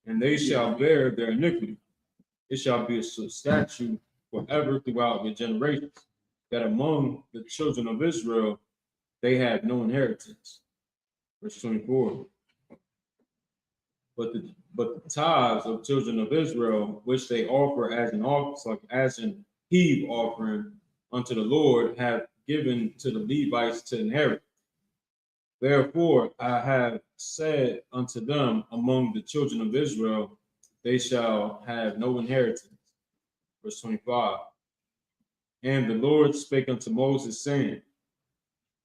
D: and they shall bear their iniquity. It shall be a statute forever throughout the generations, that among the children of Israel they have no inheritance. Verse 24. But the tithes of children of Israel, which they offer as an heave offering unto the Lord, have given to the Levites to inherit. Therefore I have said unto them, among the children of Israel, they shall have no inheritance. Verse 25. And the Lord spake unto Moses, saying,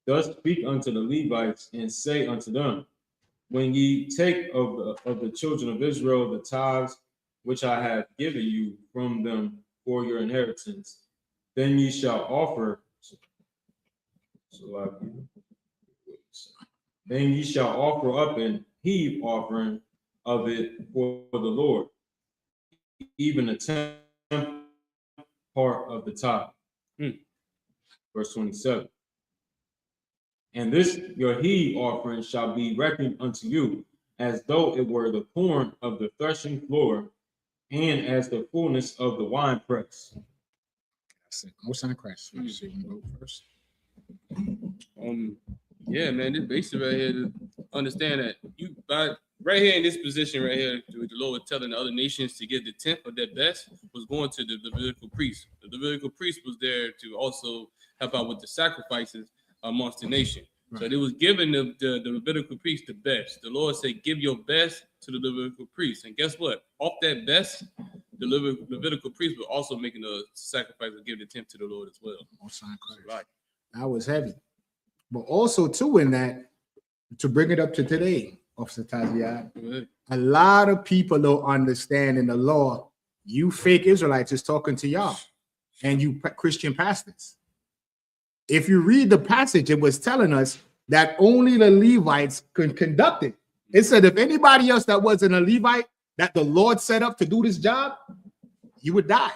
D: Thus speak unto the Levites, and say unto them, when ye take of the children of Israel the tithes which I have given you from them for your inheritance, then ye shall offer. Then ye shall offer up an heave offering of it for the Lord, even a tenth part of the tithe. Verse 27. And this your heave offering shall be reckoned unto you, as though it were the corn of the threshing floor, and as the fullness of the winepress.
C: That's it. Most on Christ. So you can go first.
E: Yeah, man, this basically right here to understand that right here in this position right here, the Lord telling the other nations to give the 10th of their best was going to the Levitical priest. The Levitical priest was there to also help out with the sacrifices amongst the nation. Right. So they was giving the Levitical priest the best. The Lord said, give your best to the Levitical priest. And guess what? Off that best, the Levitical priest was also making a sacrifice and give the 10th to the Lord as well.
C: Right. That was heavy. But also, too, in that, to bring it up to today, Officer Tazia, a lot of people don't understand in the law, you fake Israelites is talking to y'all and you Christian pastors. If you read the passage, it was telling us that only the Levites could conduct it. It said if anybody else that wasn't a Levite that the Lord set up to do this job, you would die.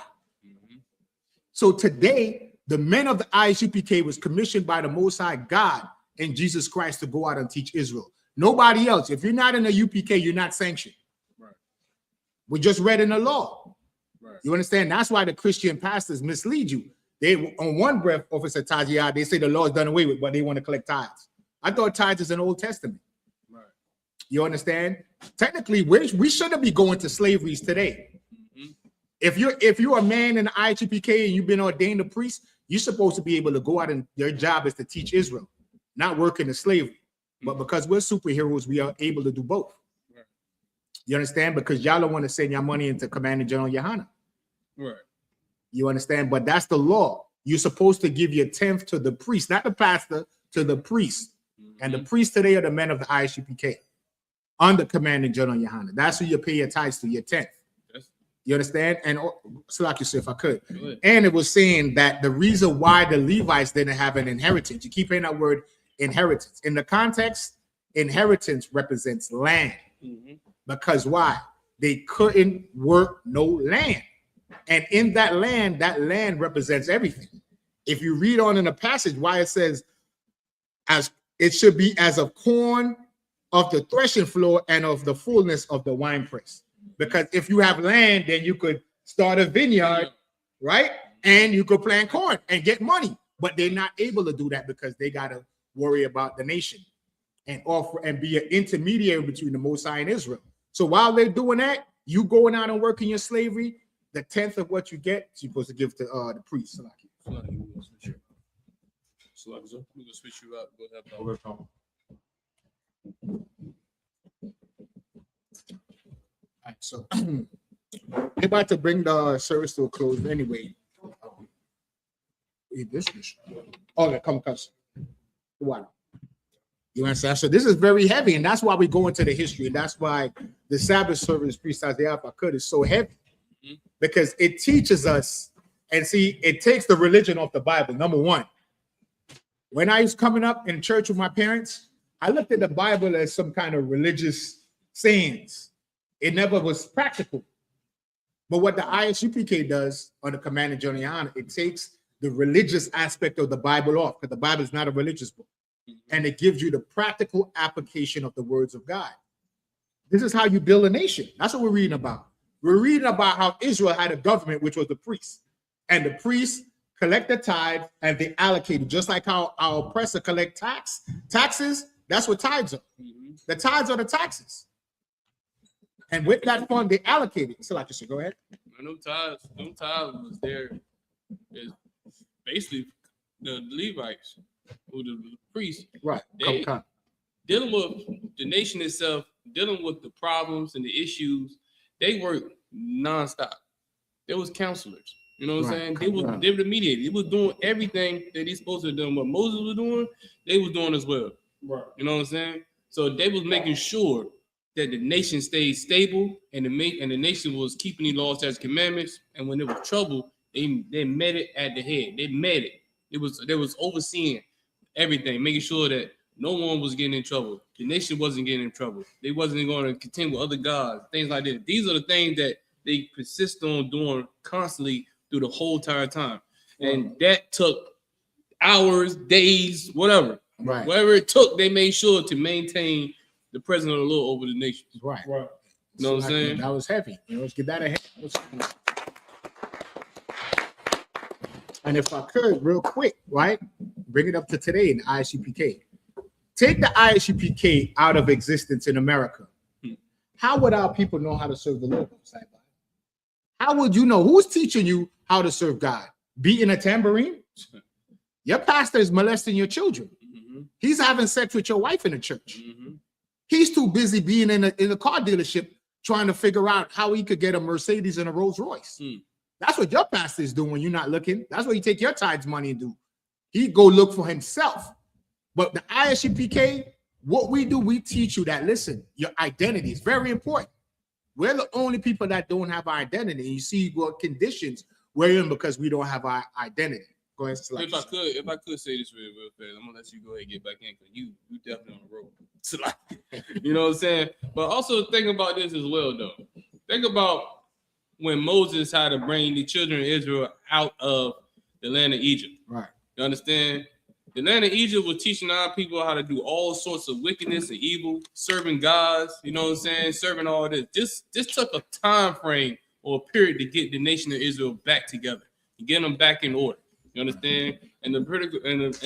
C: So today, the men of the I.S.U.P.K was commissioned by the Most High God and Jesus Christ to go out and teach Israel. Nobody else. If you're not in the UPK, you're not sanctioned. Right. We just read in the law. Right. You understand? That's why the Christian pastors mislead you. They, on one breath, Officer Tajia, they say the law is done away with, but they want to collect tithes. I thought tithes is an Old Testament. Right. You understand? Technically, we shouldn't be going to slaveries today. If you're a man in the I.S.U.P.K and you've been ordained a priest, you're supposed to be able to go out and your job is to teach Israel, not work in the slavery. But because we're superheroes, we are able to do both. Right. You understand? Because y'all don't want to send your money into Commander General YAHANNA. Right. You understand? But that's the law. You're supposed to give your 10th to the priest, not the pastor, to the priest. And the priests today are the men of the I.S.U.P.K under Commander General YAHANNA. That's who you pay your tithes to, your 10th. You understand? And so like you said, if I could. And it was saying that the reason why the Levites didn't have an inheritance, you keep hearing that word inheritance. In the context, inheritance represents land. Because why? They couldn't work no land. And in that land represents everything. If you read on in the passage why it says, as it should be as of corn of the threshing floor and of the fullness of the winepress. Because if you have land, then you could start a vineyard, right? And you could plant corn and get money. But they're not able to do that because they got to worry about the nation and offer and be an intermediary between the Most High and Israel. So while they're doing that, you going out and working your slavery, the 10th of what you get, you're supposed to give to the priest.
E: We're going to switch you up. Go ahead.
C: Right, so we're about to bring the service to a close anyway. Come. Wow. You understand? So this is very heavy, and that's why we go into the history, and that's why the Sabbath service, Priest Isaiah, if I could, is so heavy, because it teaches us, and see, it takes the religion off the Bible. Number one, when I was coming up in church with my parents, I looked at the Bible as some kind of religious sayings. It never was practical. But what the I.S.U.P.K does on the Commander General YAHANNA, it takes the religious aspect of the Bible off, because the Bible is not a religious book. And it gives you the practical application of the words of God. This is how you build a nation. That's what we're reading about. We're reading about how Israel had a government, which was the priests. And the priests collect the tithe and they allocate it, just like how our oppressor collect taxes. That's what tithes are. The tithes are the taxes. And with that fund, they allocate it. So like you said, go ahead.
E: No tithes was there. Is basically the Levites, who the priests,
C: right?
E: They dealing with the nation itself, dealing with the problems and the issues. They worked nonstop. There was counselors. You know what I'm saying? They were the mediators. They was doing everything that he's supposed to do. What Moses was doing, they was doing as well. Right. You know what I'm saying? So they was making sure that the nation stayed stable, and the nation was keeping the laws, statutes, commandments. And when there was trouble, they met it at the head. They met it. They was overseeing everything, making sure that no one was getting in trouble. The nation wasn't getting in trouble. They wasn't going to contend with other gods, things like that. These are the things that they persist on doing constantly through the whole entire time. And that took hours, days, whatever. Right. Whatever it took, they made sure to maintain the presence of the Lord over the nation.
C: Right.
E: You know what I'm saying?
C: That was heavy. Let's get that ahead. And if I could, real quick, right? bring it up to today in the I.S.U.P.K. Take the I.S.U.P.K out of existence in America. How would our people know how to serve the Lord? How would you know? Who's teaching you how to serve God? Beating a tambourine? Your pastor is molesting your children. He's having sex with your wife in the church. He's too busy being in a car dealership trying to figure out how he could get a Mercedes and a Rolls Royce. That's what your pastor is doing when you're not looking. That's what you take your tithes money and do. He go look for himself. But the I.S.U.P.K, what we do, we teach you that, listen, your identity is very important. We're the only people that don't have our identity. And you see what conditions we're in because we don't have our identity. Go ahead.
E: If I could say this real fast, I'm gonna let you go ahead and get back in because you definitely on the road. So like, you know what I'm saying? But also think about this as well, though. Think about when Moses had to bring the children of Israel out of the land of Egypt.
C: Right.
E: You understand? The land of Egypt was teaching our people how to do all sorts of wickedness and evil, serving gods, you know what I'm saying? Serving all this. This took a time frame or a period to get the nation of Israel back together and get them back in order. You understand? And the critical and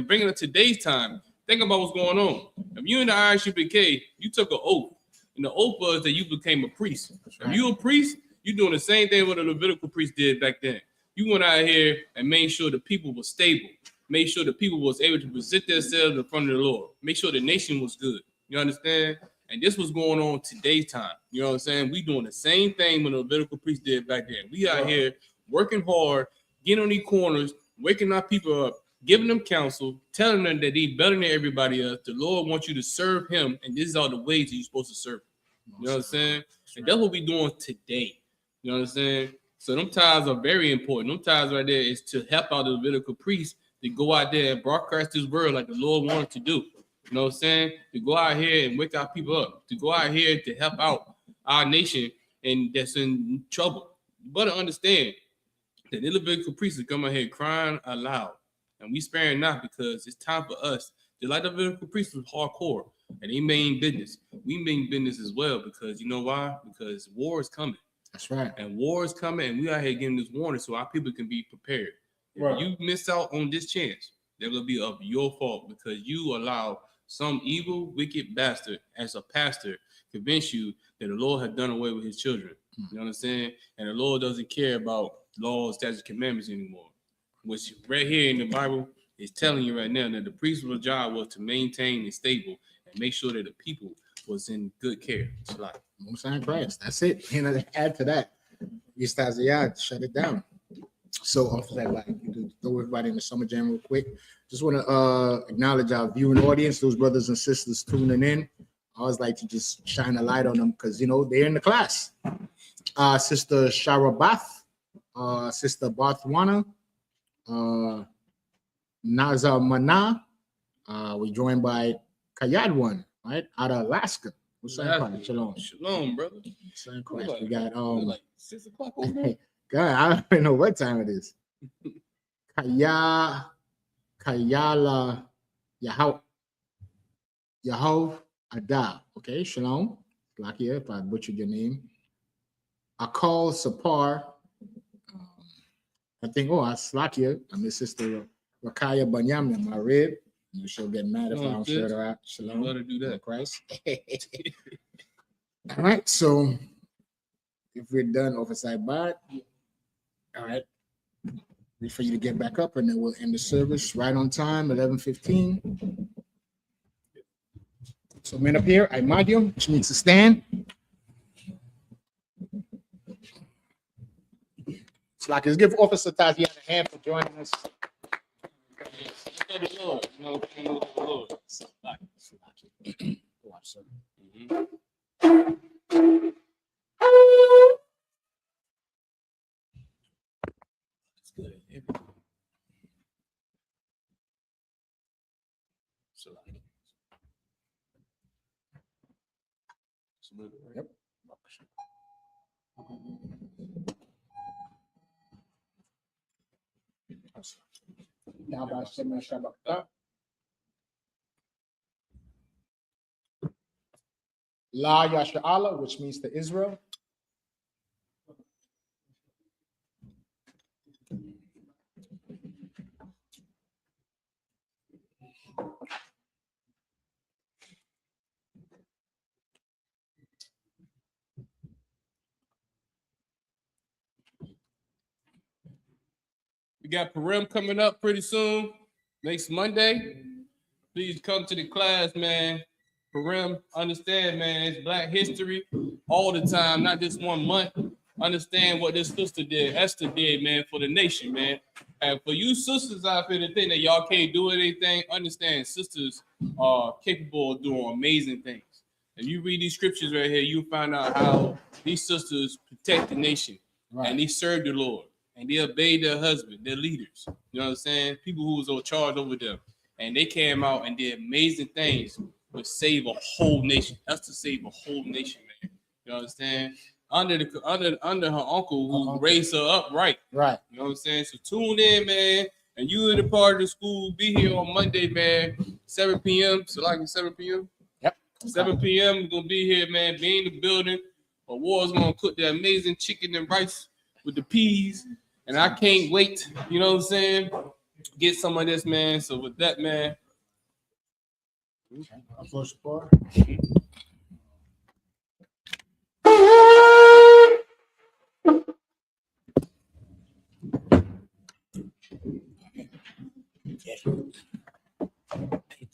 E: bringing it to today's time, think about what's going on. If you in the I.S.U.P.K, you took an oath, and the oath was that you became a priest. If you a priest, you're doing the same thing what a Levitical priest did back then. You went out here and made sure the people were stable. Make sure the people was able to present themselves in front of the Lord. Make sure the nation was good. You understand? And this was going on today's time. You know what I'm saying? We doing the same thing when the Levitical priest did back then. We out here working hard, getting on these corners, waking our people up, giving them counsel, telling them that they better than everybody else. The Lord wants you to serve him, and these are the ways that you're supposed to serve him. You know what I'm saying? And that's what we're doing today. You know what I'm saying? So them tithes are very important. Them tithes right there is to help out the Levitical priests to go out there and broadcast this word like the Lord wanted to do. You know what I'm saying? To go out here and wake our people up. To go out here to help out our nation and that's in trouble. You better understand that the Levitical priests come out here crying aloud. And we sparing not because it's time for us. Just like the Levitical priests was hardcore and they mean business. We mean business as well because you know why? Because war is coming.
C: That's right.
E: And war is coming and we out here getting this warning so our people can be prepared. If you miss out on this chance, that will be of your fault because you allow some evil, wicked bastard as a pastor convince you that the Lord has done away with his children. You know what I'm saying? And the Lord doesn't care about laws, statutes, commandments anymore. Which right here in the Bible is telling you right now that the priest's job was to maintain and stable and make sure that the people was in good care. It's like
C: Most High Christ. That's it. And add to that, shut it down. So off that, like you do throw everybody in the summer jam real quick. Just want to acknowledge our viewing audience, those brothers and sisters tuning in. I always like to just shine a light on them because you know they're in the class. Sister Sharabath, Sister Barthwana, Naza Mana. We're joined by Kayadwan, right, out of Alaska. What's that? Shalom.
E: Shalom, brother.
C: We got
E: like 6 o'clock over there.
C: God, I don't even know what time it is. Kayala Yahov Ada. Okay, shalom. Lucky if I butchered your name. Akal Sapar. I think, Slakia. I'm his sister Rakaya Banyamna, my rib. You she'll get mad if I don't shout her out. Shalom.
E: Let her do that.
C: Christ. All right, so if we're done oversight bot, all right, wait for you to get back up and then we'll end the service right on time, 11:15. So men up here, I Imadium, which means to stand. It's like, let's give Officer Tazian a hand for joining us. Watch, sir. Yep. La Yasha'Allah, which means to Israel.
E: We got Purim coming up pretty soon, next Monday. Please come to the class, man. Purim, understand, man, it's Black history all the time, not just 1 month. Understand what this sister did, Esther did, man, for the nation, man. And for you sisters out there that think that y'all can't do anything, understand sisters are capable of doing amazing things. If you read these scriptures right here, you find out how these sisters protect the nation, and they serve the Lord, and they obey their husband, their leaders. You know what I'm saying? People who was in charge over them. And they came out and did amazing things to save a whole nation. That's to save a whole nation, man. You understand? Under her uncle who raised her up right.
C: Right.
E: You know what I'm saying? So tune in, man. And you in the part of the school, be here on Monday, man. 7 p.m. So like 7 p.m.
C: Yep.
E: 7 p.m. We're gonna be here, man. Be in the building. War's gonna cook the amazing chicken and rice with the peas. And I can't wait. You know what I'm saying? Get some of this, man. So with that, man.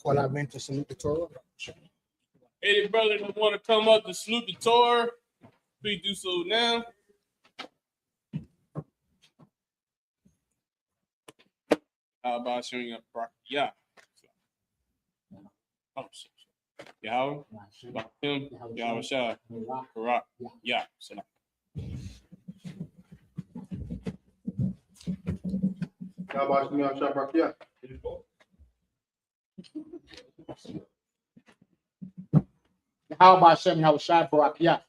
C: Call our men to salute the Torah.
E: Any brother that want to come up to salute the Torah, please do so now. How about showing up? Yeah. Oh, shit. Yahweh, him, Yahweh Shah, Barak, yeah. Salam.
C: How about Shem Yahushua Barak Yah?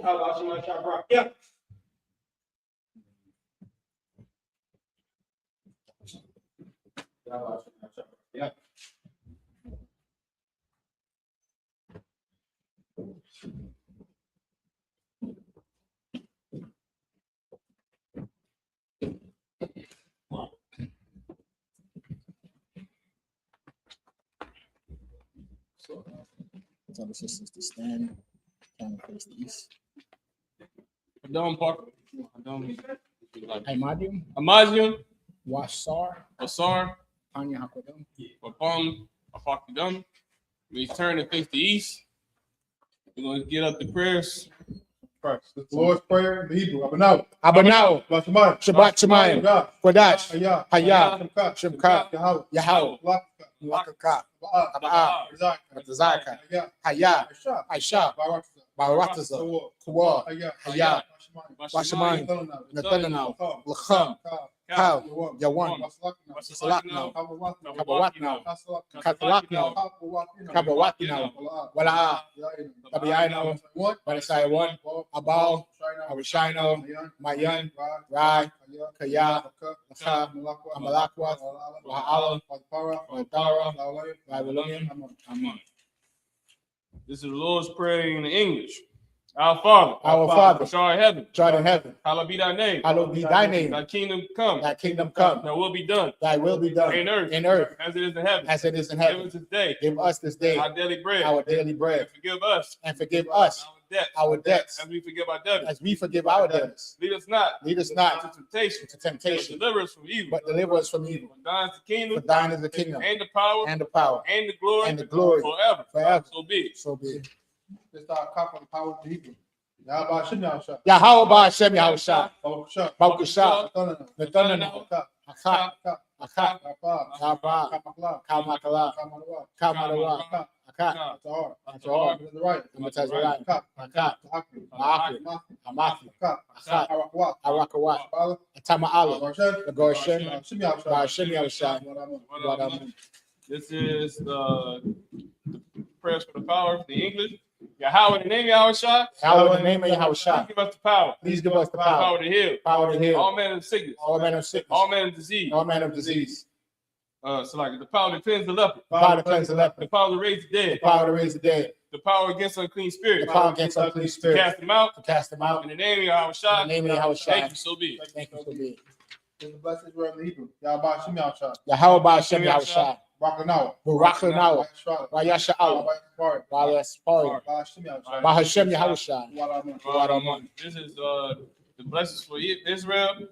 E: How about Shema Shabrak? Yeah. Yeah.
C: Tell the sisters to stand, kind of face the east.
E: Adam Parker. Adam.
C: Imadium,
E: Amazium.
C: Wasar,
E: Asar.
C: Panya Hakodam.
E: Upon Afakadam. We turn and face the east. We're going to get up the prayers.
F: First, the Lord's Prayer in the Hebrew. Abanau.
C: Abanao,
F: Shabbat
C: Shabbat Shemayim, Kodash,
F: Hayah.
C: Hayah,
F: Shemka.
C: Shemka,
F: Yahweh.
C: Yahweh, Lakaka, Abaa, Zaka, Hayah, I.S.U.P.K, Barataza, Kawa, Hayah, Washamayim, Nathalanao, Lacham, Kal, Yawan, Salakno, Kabawatno, Katalakno, Kabawatno, Wala'a, Tabiano, Balasai one, Abal, Awishino, Mayan, Rai, Kaya, Lacha, Amalakwa, Waha'ala, Wadara, Babylonian, Amen.
E: This is the Lord's Prayer in English. Our Father, which art in heaven, hallowed be thy name.
C: Hallowed be thy name.
E: Thy kingdom come.
C: Thy kingdom come.
E: Thy will be done.
C: Thy will be done.
E: In earth. As it is in heaven.
C: As it is in
E: Give
C: heaven.
E: us this day.
C: Give us this day
E: Our daily bread.
C: our daily bread.
E: And forgive us.
C: Our debts.
E: As we forgive our debtors.
C: As we forgive our debtors.
E: Lead us not.
C: Lead us not
E: into temptation.
C: into temptation,
E: But deliver us from evil.
C: but deliver us from evil.
E: For thine is the kingdom.
C: For thine is the kingdom
E: And the power.
C: and the power
E: And the glory.
C: and the glory
E: Forever.
C: forever.
E: So be it.
C: So be it.
F: This is our cup of the power of the Hebrew. Yahweh Shem Yahushua.
C: Yahweh Hashem Yahushua.
F: Baruch
C: Baruch
F: Nathalanao.
C: Nathanael. Akak. Akak.
F: Kapa.
C: Kaba.
F: Kamakla.
C: Kamakala.
F: Kamarawa.
C: Kamarawa. Akak.
F: Tahar.
C: Tahar.
F: To the right.
C: Amatazarah.
F: Kap.
C: Akak.
F: Tahakri.
C: Ma'akri. Amathi.
F: Kap.
C: Akak.
F: Arakwa.
C: Arakawat.
F: Bala.
C: Atama'ala.
F: Gorshen.
C: The Gorshen.
F: Shem Yahushua.
C: Hashem Yahushua.
F: Wadamun.
E: This is the prayers for the power, the English. Yahweh in the name of Yahweh Shah.
C: Yahweh in the name of Yahushua.
E: Give us the power.
C: Please give us the
E: Power
C: power.
E: to heal.
C: Power to heal.
E: All manner of sickness.
C: All manner of sickness.
E: All manner of disease.
C: All manner of disease.
E: So like the power to cleanse the leper.
C: The power to cleanse the leper.
E: The power to raise the
C: The
E: dead.
C: power to raise the dead.
E: The power against unclean
C: The
E: spirits.
C: power against unclean
E: To
C: spirits.
E: cast them out.
C: To cast them out.
E: In the name of Yahweh Shah.
C: In the name of Yahushua.
E: Thank you, so be it.
C: Thank you for being.
F: This is the blessed word of the Hebrew. Yahweh Shem Yahushua.
C: Yahweh Hashem Yahushua.
F: Bakanao.
C: Barakanawa,
F: Yashua.
C: Wayasha'ala,
F: Wayapari.
C: Wayaspari,
F: Bahashim Yahshua.
C: Bahashem Yahushua.
F: Waraman.
E: This is the blessings for Israel.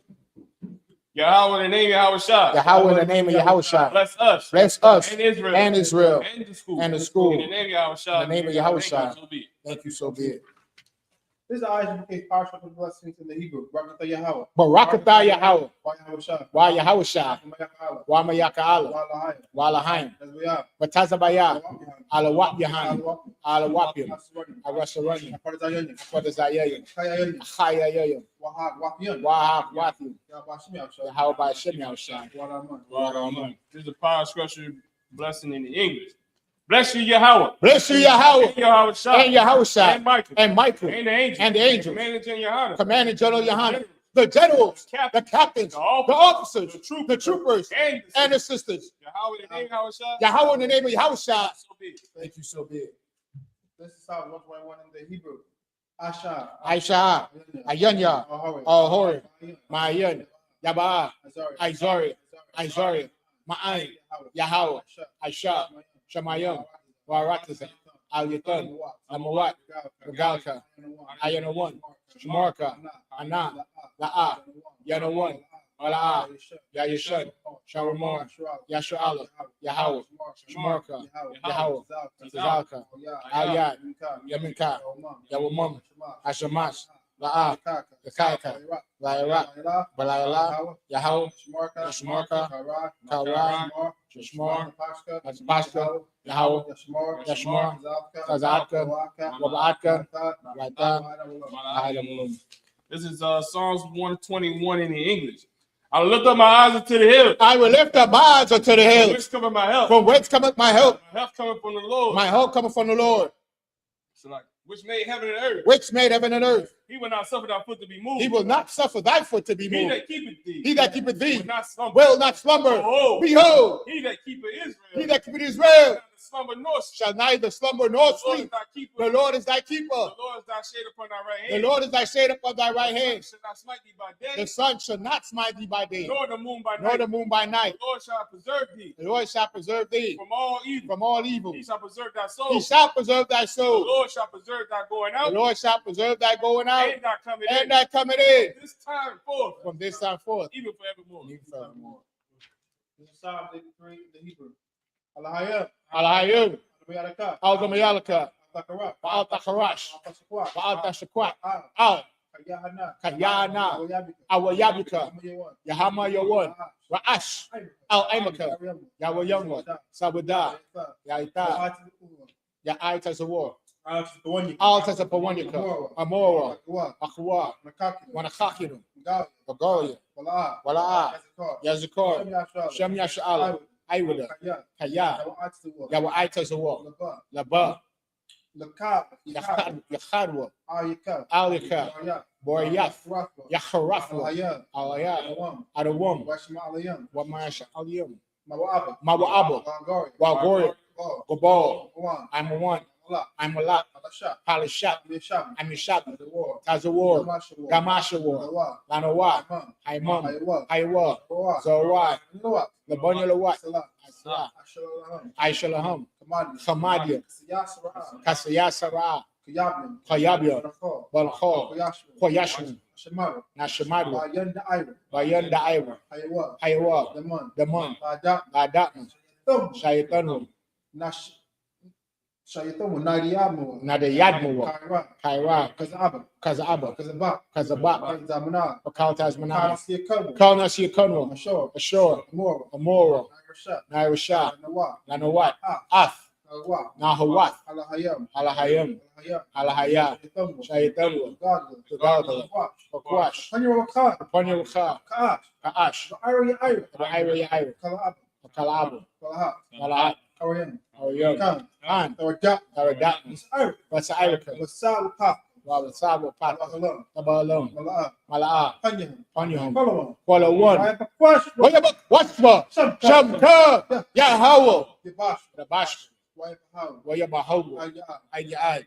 E: Yahweh in the name of Yahushua.
C: Yahweh in the name of Yahushua.
E: Bless us.
C: Bless us
E: And Israel.
C: and Israel
E: And the school.
C: and the school.
E: In the name of Yahushua.
C: In the name of Yahushua.
E: So be it.
C: Thank you, so be it.
F: This is the I.S.U.P.K partial blessings in the Hebrew. Barakatah Yahweh.
C: Barakatah Yahweh,
F: Wayahusha.
C: Wayahushua,
F: Mayakala.
C: Wamayaka'ala,
F: Walahaya.
C: Walahaim,
F: Nazwiyah.
C: Batazabaya,
F: Alawap.
C: Alawapihan, Alawapim, Arasharani,
F: Apartayanya.
C: Akwadazayayim,
F: Kayayanya.
C: Achayayayim,
F: Wapiyan.
C: Wahak Wathim,
F: Yahbashim Yahshua.
C: Yahweh by Shem Yahushua.
F: Waraman.
E: This is a power scripture blessing in the English. Bless you, Yahweh.
C: Bless you, Yahweh,
E: And Yahushua.
C: and Yahushua,
E: And Michael.
C: and Michael,
E: And the angels.
C: and the angels.
E: Commanding to Yahanna.
C: Commanding General Yohanan, the generals, the captains, the officers, the troopers, and the sisters.
E: Yahweh in the name of Yahushua.
C: Yahweh in the name of Yahushua.
E: So be it.
C: Thank you, so be it.
F: This is Psalm 121 in the Hebrew. Asha.
C: Aisha, Ayanya, Ahori, Mayan, Yabaa, Izari, Izari, Ma'ai, Yahweh, Aisha, Shamayim, Waratiza, Al-Yatan, Amawat, Regalka, Ayanawan, Shamarka, Ana, La'a, Yanawan, Mala'a, Yayashan, Sharamar, Yashu'ala, Yahweh, Shamarka, Yahweh, Zalka, Al-Yad, Yaminka, Yawamam, Ashamash, La'a, Yakaika, Lairak, Balayala, Yahweh, Yashmarka, Kara, Shashmar, Pashka, Yahweh, Yashmar, Kazaka, Wabaka, Raita,
E: This is Psalms 121 in the English. I lift up my eyes unto the hills.
C: I will lift up my eyes unto the hills.
E: Which cometh my help?
C: From whence cometh my help?
E: My help cometh from the Lord.
C: My help cometh from the Lord,
E: So like, which made heaven and earth.
C: which made heaven and earth.
E: He will not suffer thy foot to be moved.
C: He will not suffer thy foot to be
E: He
C: moved.
E: that keepeth thee.
C: He that keepeth thee
E: will not slumber.
C: will not slumber.
E: Behold,
C: Behold,
E: he that keepeth Israel.
C: he that keepeth Israel
E: neither slumber nor sleep.
C: shall neither slumber nor
E: The Lord is
C: sleep.
E: thy keeper.
C: The Lord is thy keeper.
E: The Lord is thy shade upon thy right
C: The
E: hand.
C: Lord is thy shade upon thy right hand.
E: Shall not smite thee by day,
C: The sun shall not smite thee by day,
E: nor the moon by
C: nor
E: night.
C: the moon by night.
E: The Lord shall preserve thee
C: The Lord shall preserve thee
E: from all evil.
C: from all evil.
E: He shall preserve thy soul.
C: He shall preserve thy
E: The
C: soul.
E: Lord shall preserve thy going
C: The
E: out
C: Lord shall preserve thy going out
E: and thy coming
C: and
E: in.
C: thy coming in
E: This time forth,
C: from this time forth.
E: even forevermore.
C: Even forevermore.
F: This is Psalm 83 in the Hebrew. Alahaya.
C: Alahayim,
F: Mayalaka.
C: Al-Gamayalaka,
F: Takara.
C: Baal-Takarash,
F: Al-Tasakwa.
C: Baal-Tashakwat,
F: Al.
C: Al,
F: Kayahana.
C: Kayana, Awayabika, Yahama Yawan, Ra'ash, Al-Amaka, Yahweh Youngwa, Sabada, Yaita, Yaita Zawar, Alta Zapawanyaka, Amora, Akwa, Wanakakinu, Bagoria, Wala'a, Yazikor, Shem Yasha'ala, Iwada, Kaya, Yawa Aita Zawar, Laba, Yakhadwa, Alika, Boyath, Yakharafwa, Alaya, Adawam, Wamash Aliyam, Mawa'aba, Wagori, Gobal, I'm one, I'm a lot, Palishak, I'm a shot, Tazawar, Gamasha War, Lanawa, Haimam, Haiwa, Zawai, Labonya Lawat, Aishalaham, Hamadia, Kasayasara, Kayabia, Balakho, Koyashman, Nashamadwa, Bayanda Ira, Haiwa, Daman, Ladatman, Shayatanu, Nadayadmawa, Kaira, Kazaba, Kazabak, Kaltazmanah, Kalnasi Kunwa, Ashore, Amora, Nairasha, Nanawat, Af, Nahawat, Alahayam, Alahaya, Shayatanu, Gagala, Bakwash, Panyawaka, Kaash, Ira, Kalabu, Malahat, Aryam, An, Taradat, What's Irika, Wabasabo, Papa, Tabalum, Mala'a, Panyam, Kuala One, what's for Shamka, Yahweh, the Bash, Wayabahu, Ayai,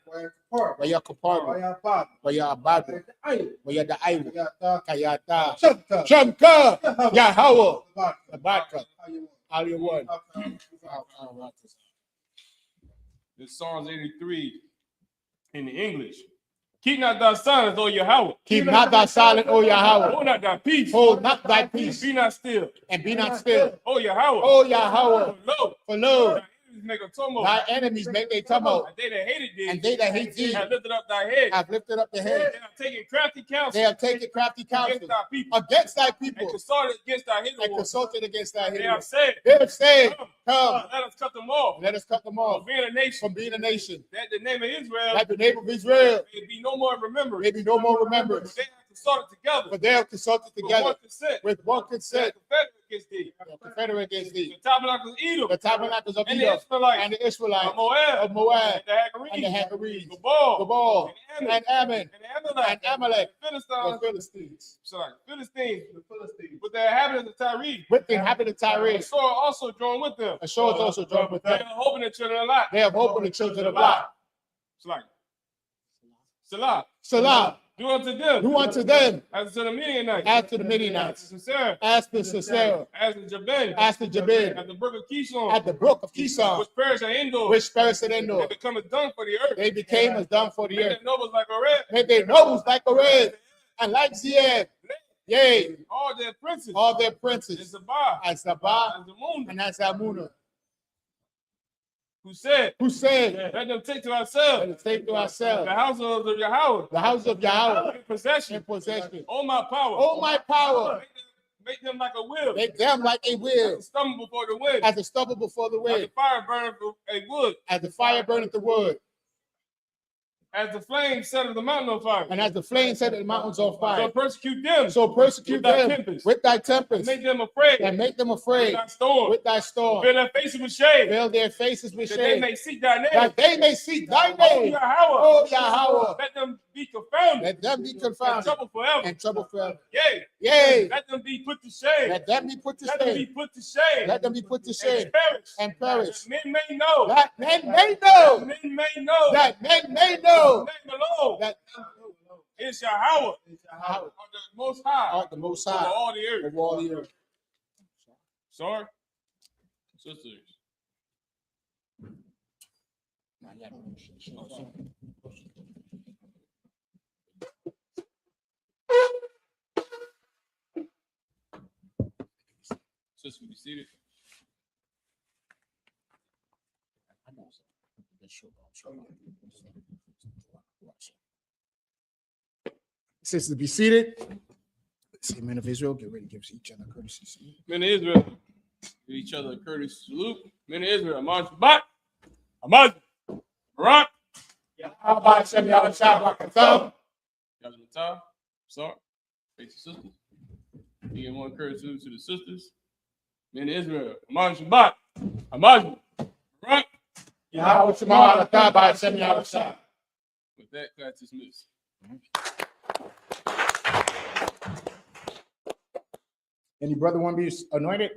C: Wayakapar, Wayabadu, Wayada Iwa, Kayata, Shamka, Yahweh, the Baka, Aliyah 1.
E: This Psalms 83 in the English. Keep not thy silence, O Yahweh.
C: Keep not thy silent, O Yahweh.
E: Hold not thy peace.
C: Hold not thy peace,
E: Be not still.
C: and be not still.
E: O Yahweh.
C: O Yahweh,
E: For lo,
C: for lo,
E: thy enemies make a tumult.
C: thy enemies make a tumult,
E: And they that hated thee,
C: and they that hate thee
E: have lifted up thy head.
C: have lifted up the head.
E: They have taken crafty counsel
C: They have taken crafty
E: against
C: counsel
E: thy people.
C: against thy
E: And
C: people,
E: consulted against thy hidden
C: and
E: ones.
C: consulted against thy
E: They
C: hidden
E: have
C: ones.
E: said,
C: They have said, Come,
E: let us cut them off.
C: let us cut them
E: From
C: off
E: being a nation,
C: from being a nation,
E: that the name of Israel
C: that the name of Israel
E: may be no more remembered.
C: may be no more remembered.
E: They have consulted together
C: For they have consulted
E: with
C: together
E: one consent.
C: with one
E: They
C: consent,
E: have confederate against thee.
C: confederate against thee,
E: The tabernacles of Edom,
C: the tabernacles of
E: and the
C: Edom,
E: Israelites,
C: and the Israelites,
E: of Moab,
C: of Moab,
E: and the
C: and the
E: Hagarenes,
C: Hagarenes,
E: Gabal,
C: Gabal,
E: and
C: and Ammon,
E: and
C: and Amalek,
E: the
C: the
E: Philistines,
C: Philistines,
E: Philistines,
F: The Philistines.
E: with the inhabitants of Tyre.
C: with the inhabitant Tyre.
E: The sword also joined with them.
C: A sword is also joined with
E: They
C: them.
E: are hoping the children of Lot.
C: They have hope in the children of Lot.
E: Salah.
C: Salah,
E: Do unto them.
C: do unto them
E: As to the Midianites.
C: as to the
E: As
C: Midianites,
E: to Sisera.
C: as to Sisera,
E: As to Jabin.
C: as to Jabin,
E: At the brook of Kishon.
C: at the brook of Kishon,
E: Which perished at Endor.
C: which perished at
E: They
C: Endor.
E: become as dung for the earth.
C: They became as dung for the
E: Make
C: earth.
E: their nobles like a red.
C: Made their nobles like a red, and like Ziad. Yea,
E: All their princes.
C: all their
E: And
C: princes,
E: Zabah.
C: as Sabbath
E: And Zamun.
C: and as Amunah,
E: Who said,
C: who said,
E: let them take to
C: Let
E: ourselves
C: us take to
E: the
C: ourselves
E: households of Yahweh.
C: the house of Yahweh
E: In possession.
C: in possession.
E: Oh my power.
C: Oh, my power,
E: Make them like a wheel.
C: make them like a wheel,
E: Stumble before the wind.
C: as a stubble before the
E: As the
C: wind,
E: fire burning for a wood.
C: as the fire burneth the wood,
E: As the flame set of the mountain on fire.
C: and as the flame set the mountains on
E: So
C: fire.
E: persecute them.
C: So persecute
E: With thy
C: them
E: tempest.
C: with thy tempest,
E: Make them afraid.
C: and make them
E: With
C: afraid
E: thy storm.
C: with thy storm.
E: Fill their faces with shade.
C: Fill their faces with
E: That they
C: shade,
E: may seek thy name.
C: that they may seek thy
E: Oh
C: name.
E: Yahweh.
C: Oh, Yahweh,
E: Let them be confounded.
C: let them be
E: And
C: confounded
E: trouble forever.
C: and trouble forever.
E: Yea.
C: Yea,
E: Let them be put to shame.
C: let them be put to
E: Let them be
C: shame.
E: put to shame.
C: Let them be put to
E: And
C: shame
E: perish.
C: and perish.
E: That men may know.
C: That men may know.
E: That men may know.
C: That men may know.
E: Name alone.
C: That
E: It's Yahweh.
C: Yahweh
E: Of the Most High.
C: art the Most
E: Over
C: High
E: all the earth.
C: of all the earth.
E: Sorry. Sisters. Sister, be seated.
C: Sisters, be seated. Say, men of Israel, get ready to give each other courtesy.
E: Men of Israel, give each other a courteous salute. Men of Israel, Amon Shabbat, Amon, Barak,
C: Abba, Shem, Yahweh, Shabbat,
E: Yazmatah, Sar, face the sisters. We give one courteous salute to the sisters. Men of Israel, Amon Shabbat, Amon, Barak.
C: Yahweh, Shema, Abba, Shem, Yahweh, Shabbat.
E: With that, class dismissed.
C: Any brother want to be anointed?